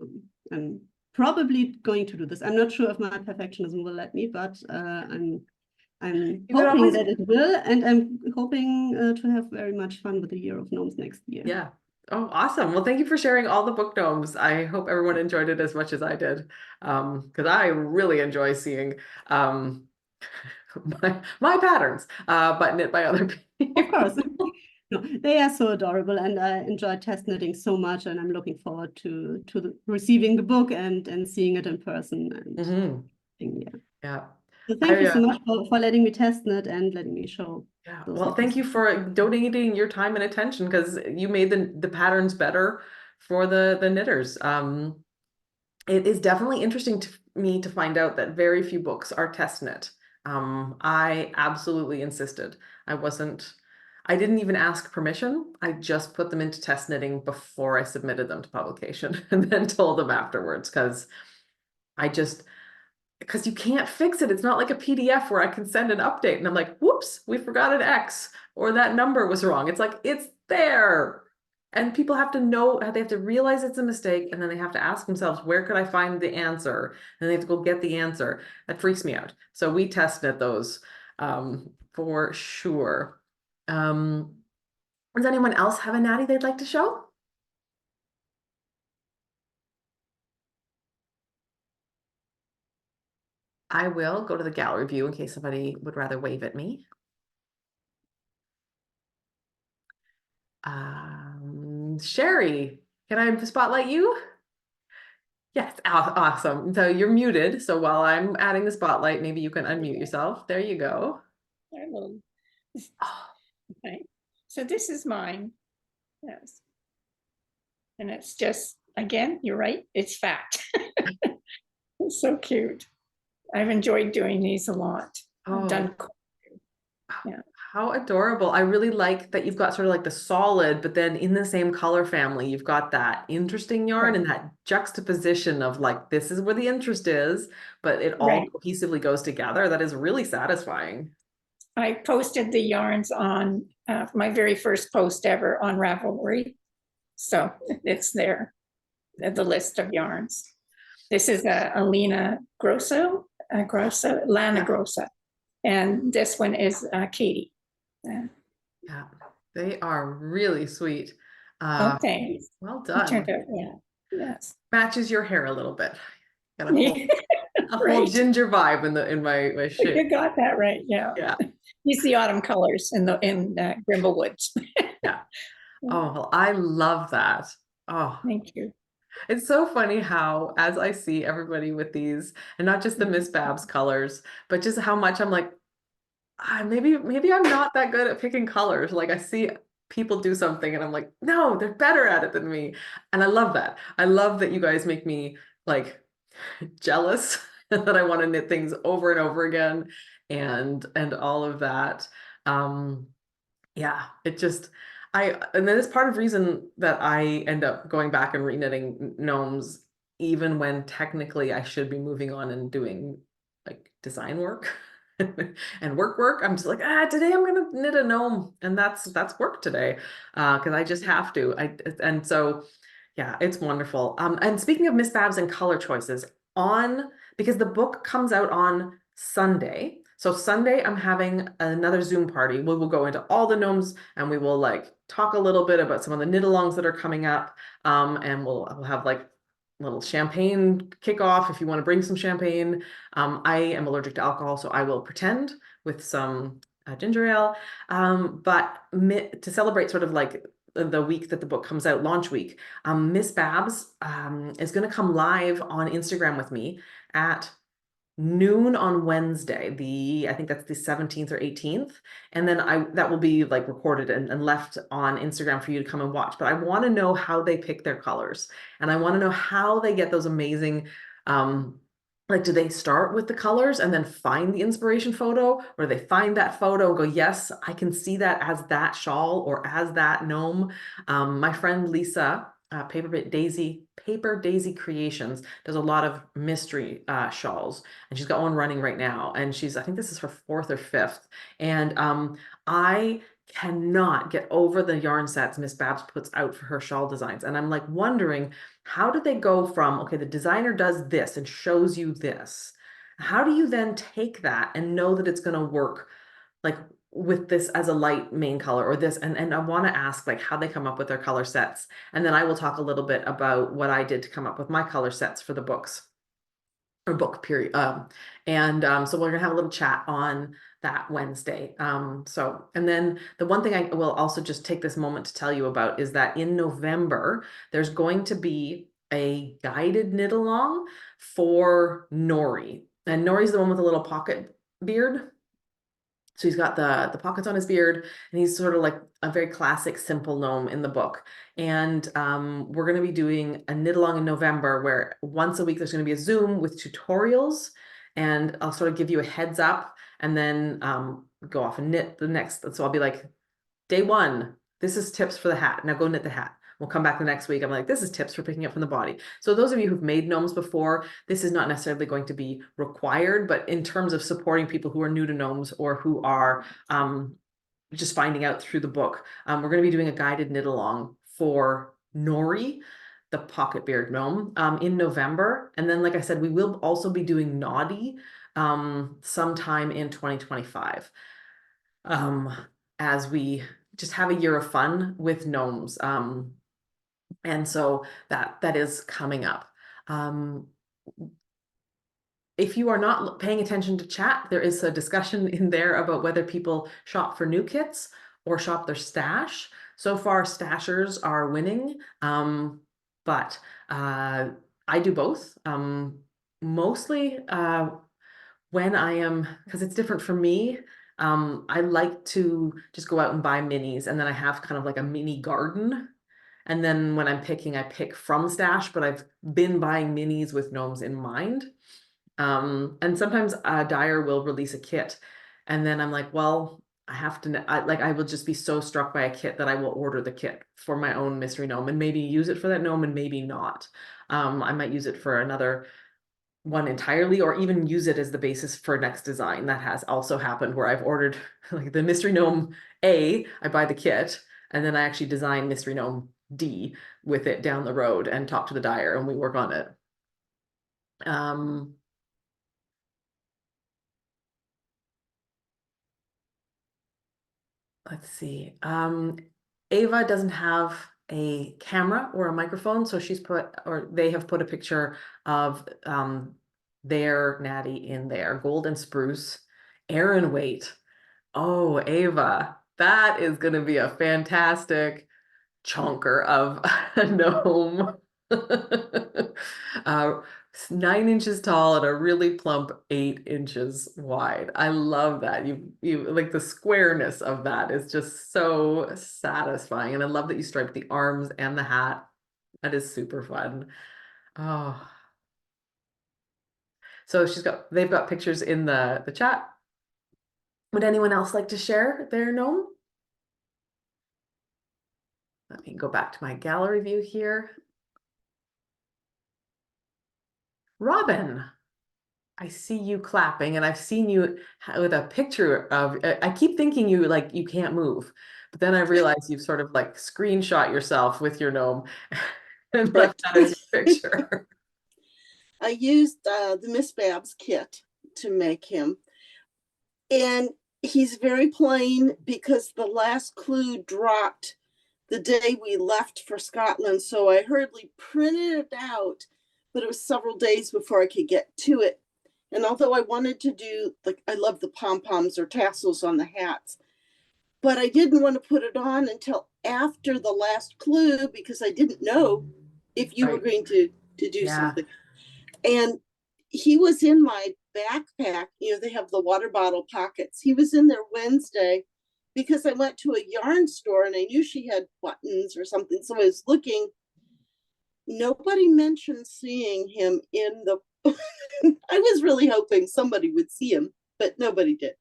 I'm probably going to do this. I'm not sure if my perfectionism will let me, but I'm hoping that it will, and I'm hoping to have very much fun with the Year of Gnomes next year. Yeah. Oh, awesome. Well, thank you for sharing all the book gnomes. I hope everyone enjoyed it as much as I did, because I really enjoy seeing my patterns, but knit by other people. Of course. No, they are so adorable, and I enjoy test knitting so much, and I'm looking forward to receiving the book and seeing it in person. And yeah. So thank you so much for letting me test knit and letting me show. Yeah. Well, thank you for donating your time and attention, because you made the patterns better for the knitters. It is definitely interesting to me to find out that very few books are test knit. I absolutely insisted. I didn't even ask permission. I just put them into test knitting before I submitted them to publication and then told them afterwards because you can't fix it. It's not like a PDF where I can send an update and I'm like, whoops, we forgot an X or that number was wrong. It's like, it's there. And people have to know, they have to realize it's a mistake, and then they have to ask themselves, where could I find the answer? And they have to go get the answer. That freaks me out. So we test knit those for sure. Does anyone else have a natty they'd like to show? I will go to the gallery view in case somebody would rather wave at me. Sherry, can I spotlight you? Yes, awesome. So you're muted. So while I'm adding the spotlight, maybe you can unmute yourself. There you go. Hello. Oh, Okay. So this is mine. Yes. And it's just, again, you're right, it's fat. It's so cute. I've enjoyed doing these a lot. I've done. Yeah. How adorable. I really like that you've got sort of like the solid, but then in the same color family, you've got that interesting yarn and that juxtaposition of like, this is where the interest is, but it all cohesively goes together. That is really satisfying. I posted the yarns on my very first post ever on Ravelry. So it's there, the list of yarns. This is a Lana Grosso, and this one is Katie. Yeah, they are really sweet. Thanks. Well done. Turned out, yeah. Yes. Matches your hair a little bit. Got a whole ginger vibe in my shape. You got that right. Yeah. Yeah. You see autumn colors in Grimblewood. Yeah. Oh, well, I love that. Oh, thank you. It's so funny how, as I see everybody with these, and not just the Miss Babs colors, but just how much I'm like, maybe I'm not that good at picking colors. Like I see people do something and I'm like, no, they're better at it than me. And I love that. I love that you guys make me like jealous that I want to knit things over and over again and all of that. Yeah, it just and then it's part of the reason that I end up going back and re-knitting gnomes, even when technically I should be moving on and doing like design work and work. I'm just like, today I'm gonna knit a gnome, and that's work today, because I just have to. And so yeah, it's wonderful. And speaking of Miss Babs and color choices, because the book comes out on Sunday. So Sunday, I'm having another Zoom party. We will go into all the gnomes and we will like talk a little bit about some of the knit-alongs that are coming up. And we'll have like a little champagne kickoff if you want to bring some champagne. I am allergic to alcohol, so I will pretend with some ginger ale. But to celebrate sort of like the week that the book comes out, launch week, Miss Babs is going to come live on Instagram with me at noon on Wednesday, I think that's the 17th or 18th. And then that will be like recorded and left on Instagram for you to come and watch. But I want to know how they pick their colors. And I want to know how they get those amazing, like, do they start with the colors and then find the inspiration photo, or they find that photo and go, yes, I can see that as that shawl or as that gnome. My friend Lisa, Paper Daisy Creations, does a lot of mystery shawls, and she's got one running right now, and I think this is her 4th or 5th, and I cannot get over the yarn sets Miss Babs puts out for her shawl designs, and I'm like wondering, how did they go from, okay, the designer does this and shows you this, how do you then take that and know that it's going to work like with this as a light main color or this? And I want to ask like how they come up with their color sets. And then I will talk a little bit about what I did to come up with my color sets for the books or book period. So we're gonna have a little chat on that Wednesday. And then the one thing I will also just take this moment to tell you about is that in November, there's going to be a guided knit along for Nori. And Nori's the one with a little pocket beard. So he's got the pockets on his beard, and he's sort of like a very classic simple gnome in the book. And we're going to be doing a knit along in November where once a week there's going to be a Zoom with tutorials, and I'll sort of give you a heads up and then go off and knit the next. So I'll be like day one, this is tips for the hat. Now go knit the hat. We'll come back the next week. I'm like, this is tips for picking up from the body. So those of you who've made gnomes before, this is not necessarily going to be required, but in terms of supporting people who are new to gnomes or who are just finding out through the book, we're going to be doing a guided knit along for Nori, the pocket beard gnome, in November. And then, like I said, we will also be doing Naughty sometime in 2025, as we just have a year of fun with gnomes. And so that is coming up. If you are not paying attention to chat, there is a discussion in there about whether people shop for new kits or shop their stash. So far, stashers are winning, but I do both. Mostly when I am, because it's different for me, I like to just go out and buy minis, and then I have kind of like a mini garden. And then when I'm picking, I pick from stash, but I've been buying minis with gnomes in mind. And sometimes a dyer will release a kit, and then I'm like, well, I have to, I will just be so struck by a kit that I will order the kit for my own mystery gnome and maybe use it for that gnome and maybe not. I might use it for another one entirely, or even use it as the basis for next design. That has also happened where I've ordered like the mystery gnome A, I buy the kit, and then I actually design mystery gnome D with it down the road and talk to the dyer and we work on it. Let's see. Ava doesn't have a camera or a microphone, so they have put a picture of their Natty in there, golden spruce, Aaron weight. Oh, Ava, that is going to be a fantastic chonker of a gnome. 9 inches tall and a really plump 8 inches wide. I love that. You like the squareness of that is just so satisfying. And I love that you striped the arms and the hat. That is super fun. Oh. So they've got pictures in the chat. Would anyone else like to share their gnome? Let me go back to my gallery view here. Robin, I see you clapping, and I've seen you with a picture of, I keep thinking you can't move, but then I realize you've sort of like screenshot yourself with your gnome and left that as your picture. I used the Miss Babs kit to make him. And he's very plain because the last clue dropped the day we left for Scotland. So I hurriedly printed it out, but it was several days before I could get to it. And although I wanted to do, like, I love the pom-poms or tassels on the hats, but I didn't want to put it on until after the last clue because I didn't know if you were going to do something. And he was in my backpack. You know, they have the water bottle pockets. He was in there Wednesday because I went to a yarn store and I knew she had buttons or something. So I was looking. Nobody mentioned seeing him in the, I was really hoping somebody would see him, but nobody did.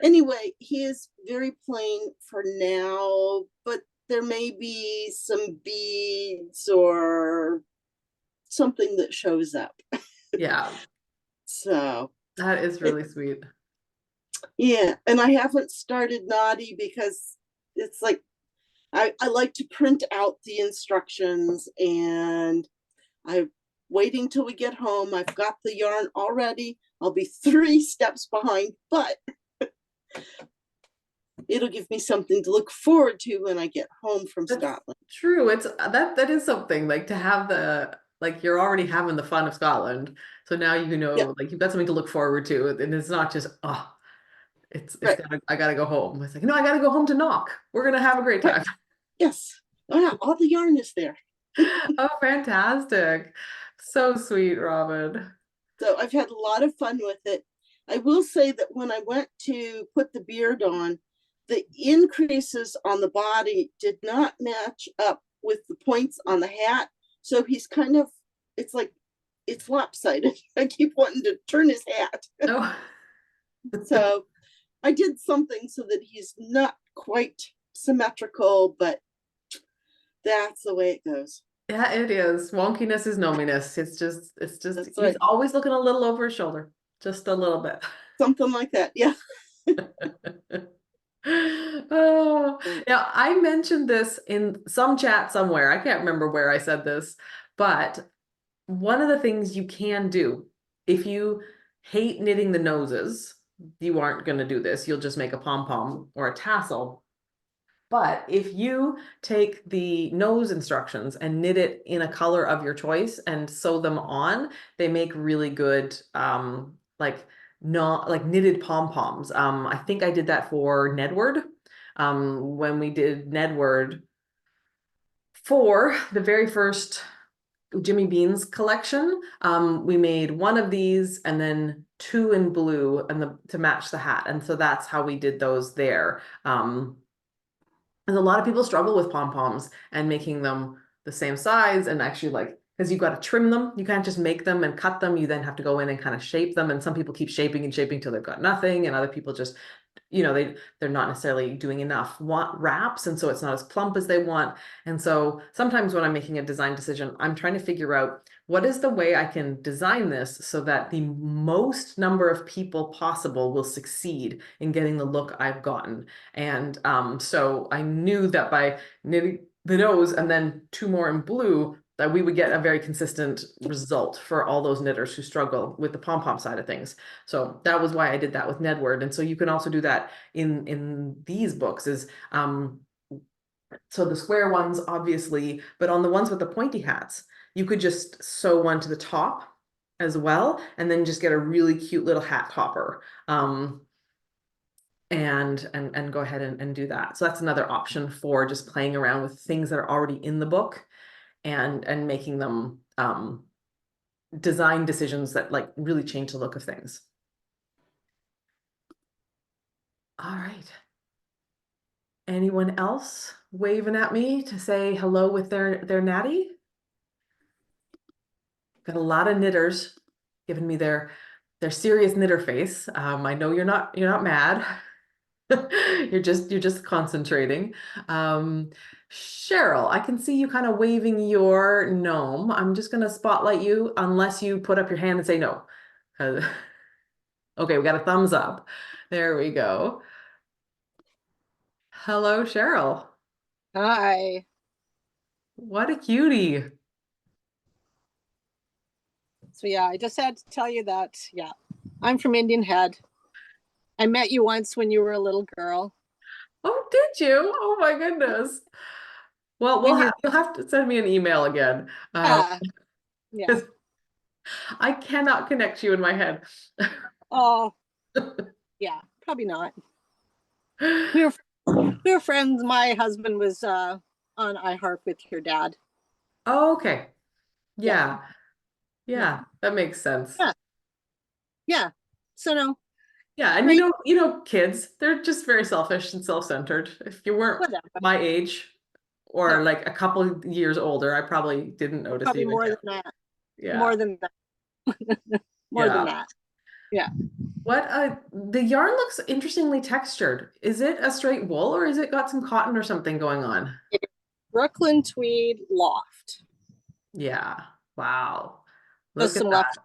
Anyway, he is very plain for now, but there may be some beads or something that shows up. Yeah. So that is really sweet. Yeah, and I haven't started Naughty because it's like I like to print out the instructions, and I'm waiting till we get home. I've got the yarn already. I'll be 3 steps behind, but it'll give me something to look forward to when I get home from Scotland. True. It's that is something, like, to have the, like, you're already having the fun of Scotland. So now you know, like, you've got something to look forward to, and it's not just, oh, I gotta go home. It's like, no, I gotta go home to Knock. We're gonna have a great time. Yes. Oh, yeah, all the yarn is there. Oh, fantastic. So sweet, Robin. So I've had a lot of fun with it. I will say that when I went to put the beard on, the increases on the body did not match up with the points on the hat. So he's kind of, it's like, it's lopsided. I keep wanting to turn his hat. Oh. So I did something so that he's not quite symmetrical, but that's the way it goes. Yeah, it is. Wonkiness is gnominess. It's just That's he's right. always looking a little over his shoulder. Just a little bit. Something like that. Yeah. Oh, now I mentioned this in some chat somewhere. I can't remember where I said this, but one of the things you can do if you hate knitting the noses, you aren't going to do this. You'll just make a pom-pom or a tassel. But if you take the nose instructions and knit it in a color of your choice and sew them on, they make really good like not like knitted pom-poms. I think I did that for Nedward. When we did Nedward for the very first Jimmy Bean's collection, we made one of these and then two in blue and to match the hat. And so that's how we did those there. And a lot of people struggle with pom-poms and making them the same size and actually like, because you've got to trim them. You can't just make them and cut them. You then have to go in and kind of shape them. And some people keep shaping and shaping till they've got nothing. And other people just, you know, they're not necessarily doing enough wraps. And so it's not as plump as they want. And so sometimes when I'm making a design decision, I'm trying to figure out what is the way I can design this so that the most number of people possible will succeed in getting the look I've gotten. And so I knew that by knitting the nose and then two more in blue, that we would get a very consistent result for all those knitters who struggle with the pom-pom side of things. So that was why I did that with Nedward. And so you can also do that in these books is so the square ones, obviously, but on the ones with the pointy hats, you could just sew one to the top as well, and then just get a really cute little hat topper. And go ahead and do that. So that's another option for just playing around with things that are already in the book and making them design decisions that like really change the look of things. All right. Anyone else waving at me to say hello with their Natty? Got a lot of knitters giving me their serious knitter face. I know you're not mad. You're just concentrating. Cheryl, I can see you kind of waving your gnome. I'm just gonna spotlight you unless you put up your hand and say no. Okay, we got a thumbs up. There we go. Hello, Cheryl. Hi. What a cutie. So yeah, I just had to tell you that, yeah, I'm from Indian Head. I met you once when you were a little girl. Oh, did you? Oh my goodness. Well, you'll have to send me an email again. Yeah. I cannot connect you in my head. Oh, yeah, probably not. We were friends. My husband was on iHeart with your dad. Oh, okay. Yeah. That makes sense. Yeah. So no. Yeah, and Great. you know, kids, they're just very selfish and self-centered. If you weren't Whatever. my age or No. like a couple of years older, I probably didn't notice Probably even. more than that. Yeah. More than that. More than that. Yeah. The yarn looks interestingly textured. Is it a straight wool or is it got some cotton or something going on? Brooklyn tweed loft. Yeah. Wow. Just Look at some that. left.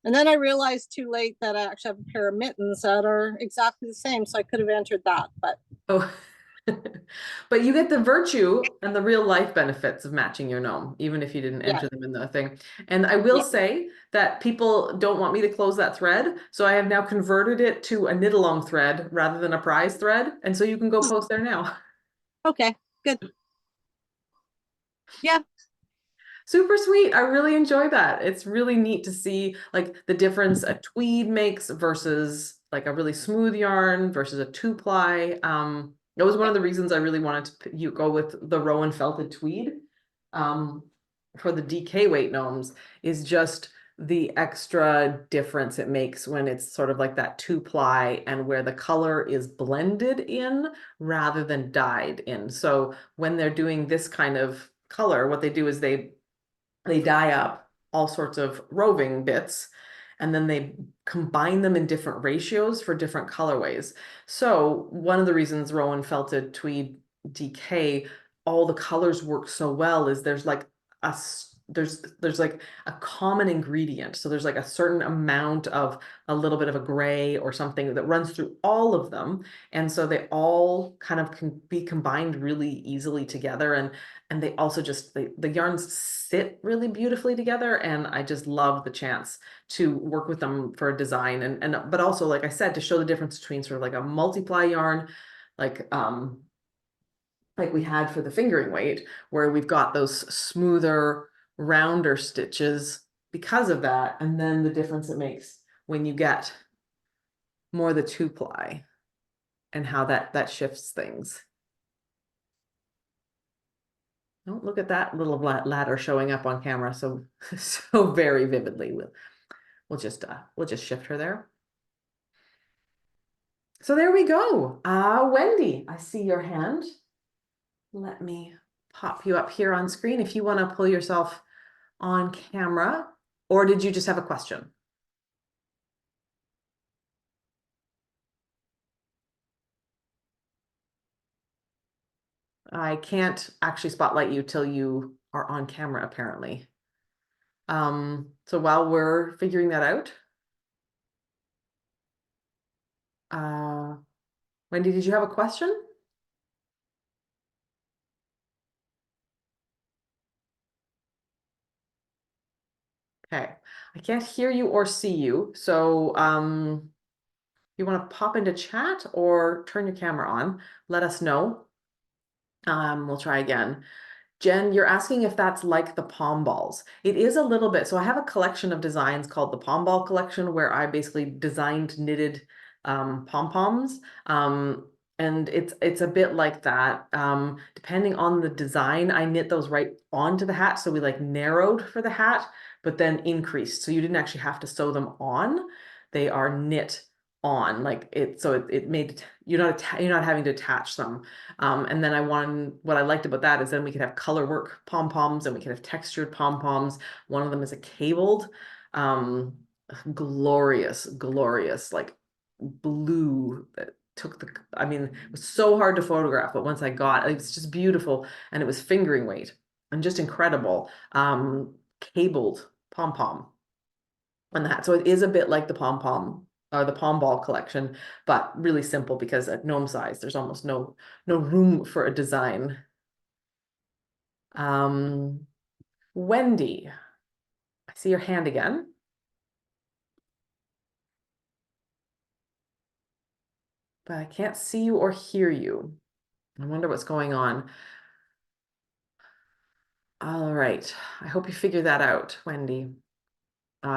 And then I realized too late that I actually have a pair of mittens that are exactly the same. So I could have entered that, but. Oh, but you get the virtue and the real life benefits of matching your gnome, even if you didn't enter them in the thing. And I will say that people don't want me to close that thread. So I have now converted it to a knit-along thread rather than a prize thread. And so you can go post there now. Okay, good. Yeah. Super sweet. I really enjoy that. It's really neat to see like the difference a tweed makes versus like a really smooth yarn versus a 2-ply. That was one of the reasons I really wanted to go with the Rowan felted tweed for the DK weight gnomes is just the extra difference it makes when it's sort of like that 2-ply and where the color is blended in rather than dyed in. So when they're doing this kind of color, what they do is they dye up all sorts of roving bits and then they combine them in different ratios for different colorways. So one of the reasons Rowan Felted Tweed DK, all the colors work so well is there's like there's like a common ingredient. So there's like a certain amount of a little bit of a gray or something that runs through all of them. And so they all kind of can be combined really easily together. And they also just, the yarns sit really beautifully together. And I just love the chance to work with them for a design. But also, like I said, to show the difference between sort of like a multiply yarn, like we had for the fingering weight, where we've got those smoother, rounder stitches because of that, and then the difference it makes when you get more the 2-ply and how that shifts things. Don't look at that little ladder showing up on camera so so very vividly. We'll just shift her there. So there we go. Wendy, I see your hand. Let me pop you up here on screen if you want to pull yourself on camera, or did you just have a question? I can't actually spotlight you till you are on camera, apparently. So while we're figuring that out, Wendy, did you have a question? Okay, I can't hear you or see you. So you want to pop into chat or turn your camera on, let us know. We'll try again. Jen, you're asking if that's like the pom balls. It is a little bit. So I have a collection of designs called the Pom Ball Collection, where I basically designed knitted pom-poms. And it's a bit like that. Depending on the design, I knit those right onto the hat. So we like narrowed for the hat, but then increased. So you didn't actually have to sew them on. They are knit on, like it. So it made you're not having to attach them. And then what I liked about that is then we could have color work pom-poms and we could have textured pom-poms. One of them is a cabled, glorious, like blue that took I mean, it was so hard to photograph, but once I got it, it's just beautiful. And it was fingering weight and just incredible. Cabled pom-pom on that. So it is a bit like the pom-pom or the Pom Ball collection, but really simple because at gnome size, there's almost no room for a design. Wendy, I see your hand again. But I can't see you or hear you. I wonder what's going on. All right, I hope you figure that out, Wendy.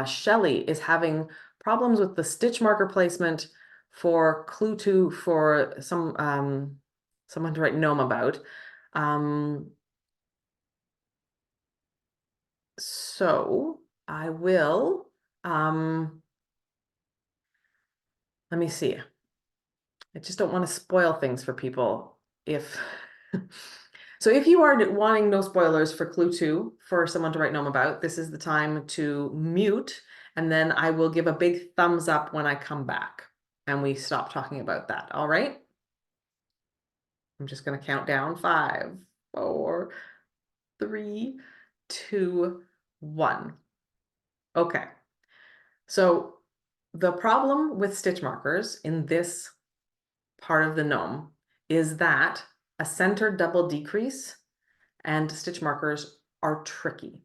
Shelley is having problems with the stitch marker placement for Clue 2 for someone to write gnome about. So I will, let me see. I just don't want to spoil things for people. So if you are wanting no spoilers for Clue 2 for someone to write gnome about, this is the time to mute, and then I will give a big thumbs up when I come back and we stop talking about that. All right? I'm just going to count down 5, 4, 3, 2, 1. Okay. So the problem with stitch markers in this part of the gnome is that a center double decrease and stitch markers are tricky.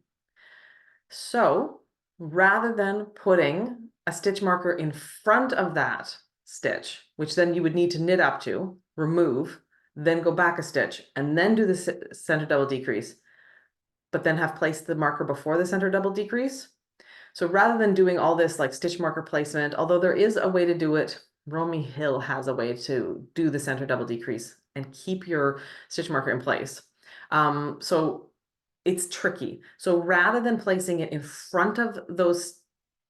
So rather than putting a stitch marker in front of that stitch, which then you would need to knit up to, remove, then go back a stitch, and then do the center double decrease, but then have placed the marker before the center double decrease. So rather than doing all this like stitch marker placement, although there is a way to do it, Romy Hill has a way to do the center double decrease and keep your stitch marker in place. So it's tricky. So rather than placing it in front of those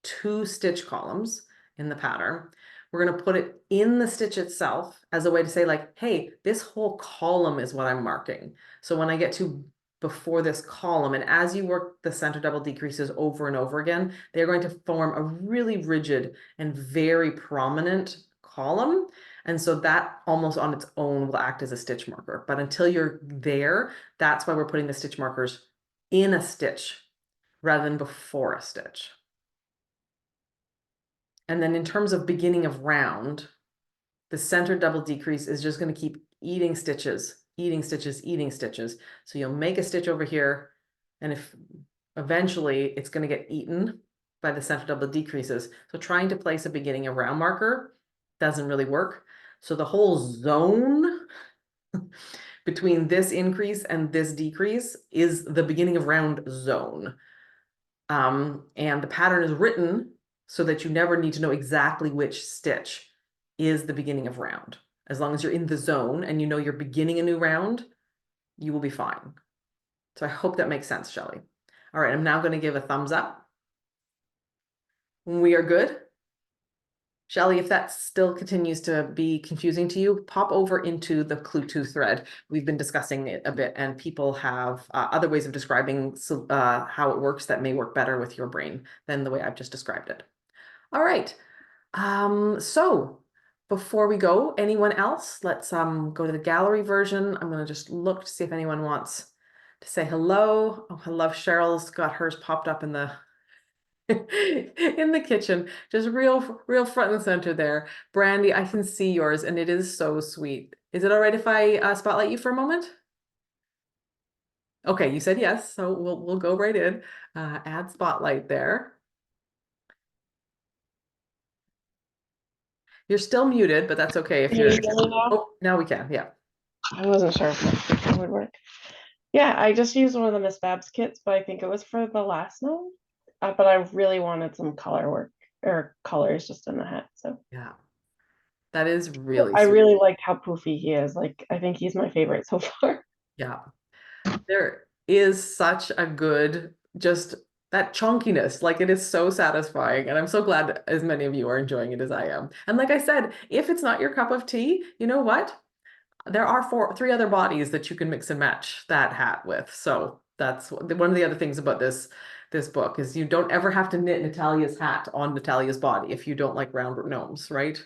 2 stitch columns in the pattern, we're going to put it in the stitch itself as a way to say like, hey, this whole column is what I'm marking. So when I get to before this column. And as you work the center double decreases over and over again, they're going to form a really rigid and very prominent column. And so that almost on its own will act as a stitch marker. But until you're there, that's why we're putting the stitch markers in a stitch rather than before a stitch. And then in terms of beginning of round, the center double decrease is just going to keep eating stitches, eating stitches, eating stitches. So you'll make a stitch over here, and if eventually it's going to get eaten by the center double decreases. So trying to place a beginning of round marker doesn't really work. So the whole zone between this increase and this decrease is the beginning of round zone. And the pattern is written so that you never need to know exactly which stitch is the beginning of round. As long as you're in the zone and you know you're beginning a new round, you will be fine. So I hope that makes sense, Shelley. All right, I'm now going to give a thumbs up. We are good. Shelley, if that still continues to be confusing to you, pop over into the Clue 2 thread. We've been discussing it a bit, and people have other ways of describing how it works that may work better with your brain than the way I've just described it. All right. So before we go, anyone else? Let's go to the gallery version. I'm going to just look to see if anyone wants to say hello. Oh, I love Cheryl's got hers popped up in the in the kitchen, just real front and center there. Brandy, I can see yours and it is so sweet. Is it all right if I spotlight you for a moment? Okay, you said yes, so we'll go right in. Add spotlight there. You're still muted, but that's okay if Can you're. you hear me now? Oh, now we can. Yeah. I wasn't sure if that would work. Yeah, I just used one of the Miss Babs kits, but I think it was for the last gnome. But I really wanted some color work or colors just in the hat. So Yeah, that is really I sweet. really like how poofy he is. Like, I think he's my favorite so far. Yeah, there is such a good, just that chunkiness, like it is so satisfying. And I'm so glad as many of you are enjoying it as I am. And like I said, if it's not your cup of tea, you know what? There are three other bodies that you can mix and match that hat with. So that's one of the other things about this book is you don't ever have to knit Natalia's hat on Natalia's body if you don't like round gnomes, right?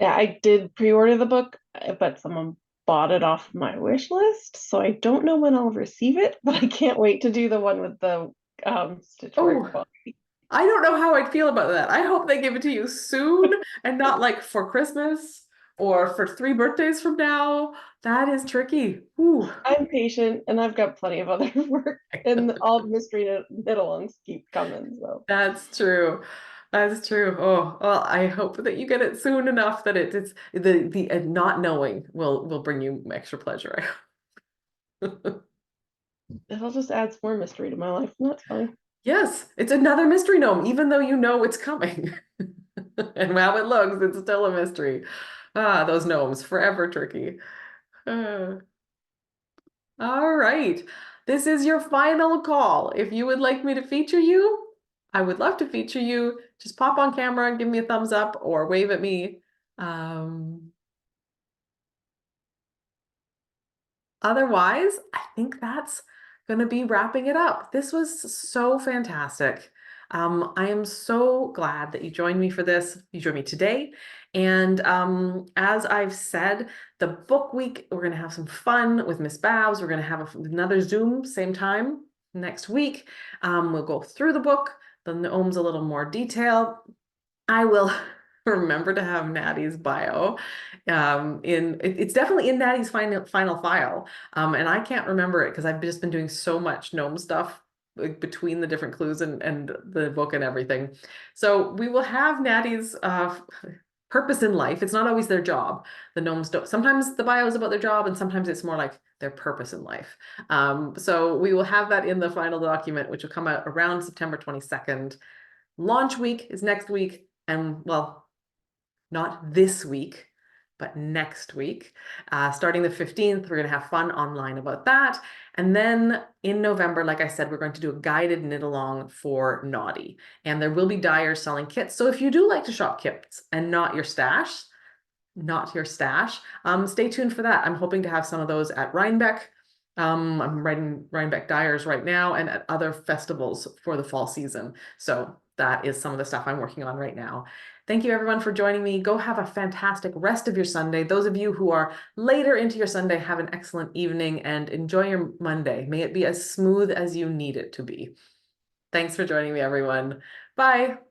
Yeah, I did pre-order the book, but someone bought it off my wish list. So I don't know when I'll receive it, but I can't wait to do the one with the stitchwork body. I don't know how I'd feel about that. I hope they give it to you soon and not like for Christmas or for 3 birthdays from now. That is tricky. Ooh. I'm patient and I've got plenty of other work and all the mystery knit-alongs keep coming. So that's true. That's true. Oh, well, I hope that you get it soon enough that it's the not knowing will bring you extra pleasure. it'll just add some more mystery to my life, and that's fine. Yes, it's another mystery gnome, even though you know it's coming. And how it looks, it's still a mystery. Ah, those gnomes, forever tricky. All right. This is your final call. If you would like me to feature you, I would love to feature you. Just pop on camera and give me a thumbs up or wave at me. Otherwise, I think that's going to be wrapping it up. This was so fantastic. I am so glad that you joined me for this. You joined me today. And as I've said, the book week, we're going to have some fun with Miss Babs. We're going to have another Zoom, same time next week. We'll go through the book, the gnomes a little more detailed. I will remember to have Natty's bio. It's definitely in Natty's final file. And I can't remember it because I've just been doing so much gnome stuff between the different clues and the book and everything. So we will have Natty's purpose in life. It's not always their job. The gnomes don't. Sometimes the bio is about their job, and sometimes it's more like their purpose in life. So we will have that in the final document, which will come out around September 22nd. Launch week is next week, and well, not this week, but next week. Starting the 15th, we're going to have fun online about that. And then in November, like I said, we're going to do a guided knit along for Natty. And there will be dyers selling kits. So if you do like to shop kits and not your stash, stay tuned for that. I'm hoping to have some of those at Rhinebeck. I'm writing Rhinebeck Dyers right now and at other festivals for the fall season. So that is some of the stuff I'm working on right now. Thank you everyone for joining me. Go have a fantastic rest of your Sunday. Those of you who are later into your Sunday, have an excellent evening and enjoy your Monday. May it be as smooth as you need it to be. Thanks for joining me, everyone. Bye.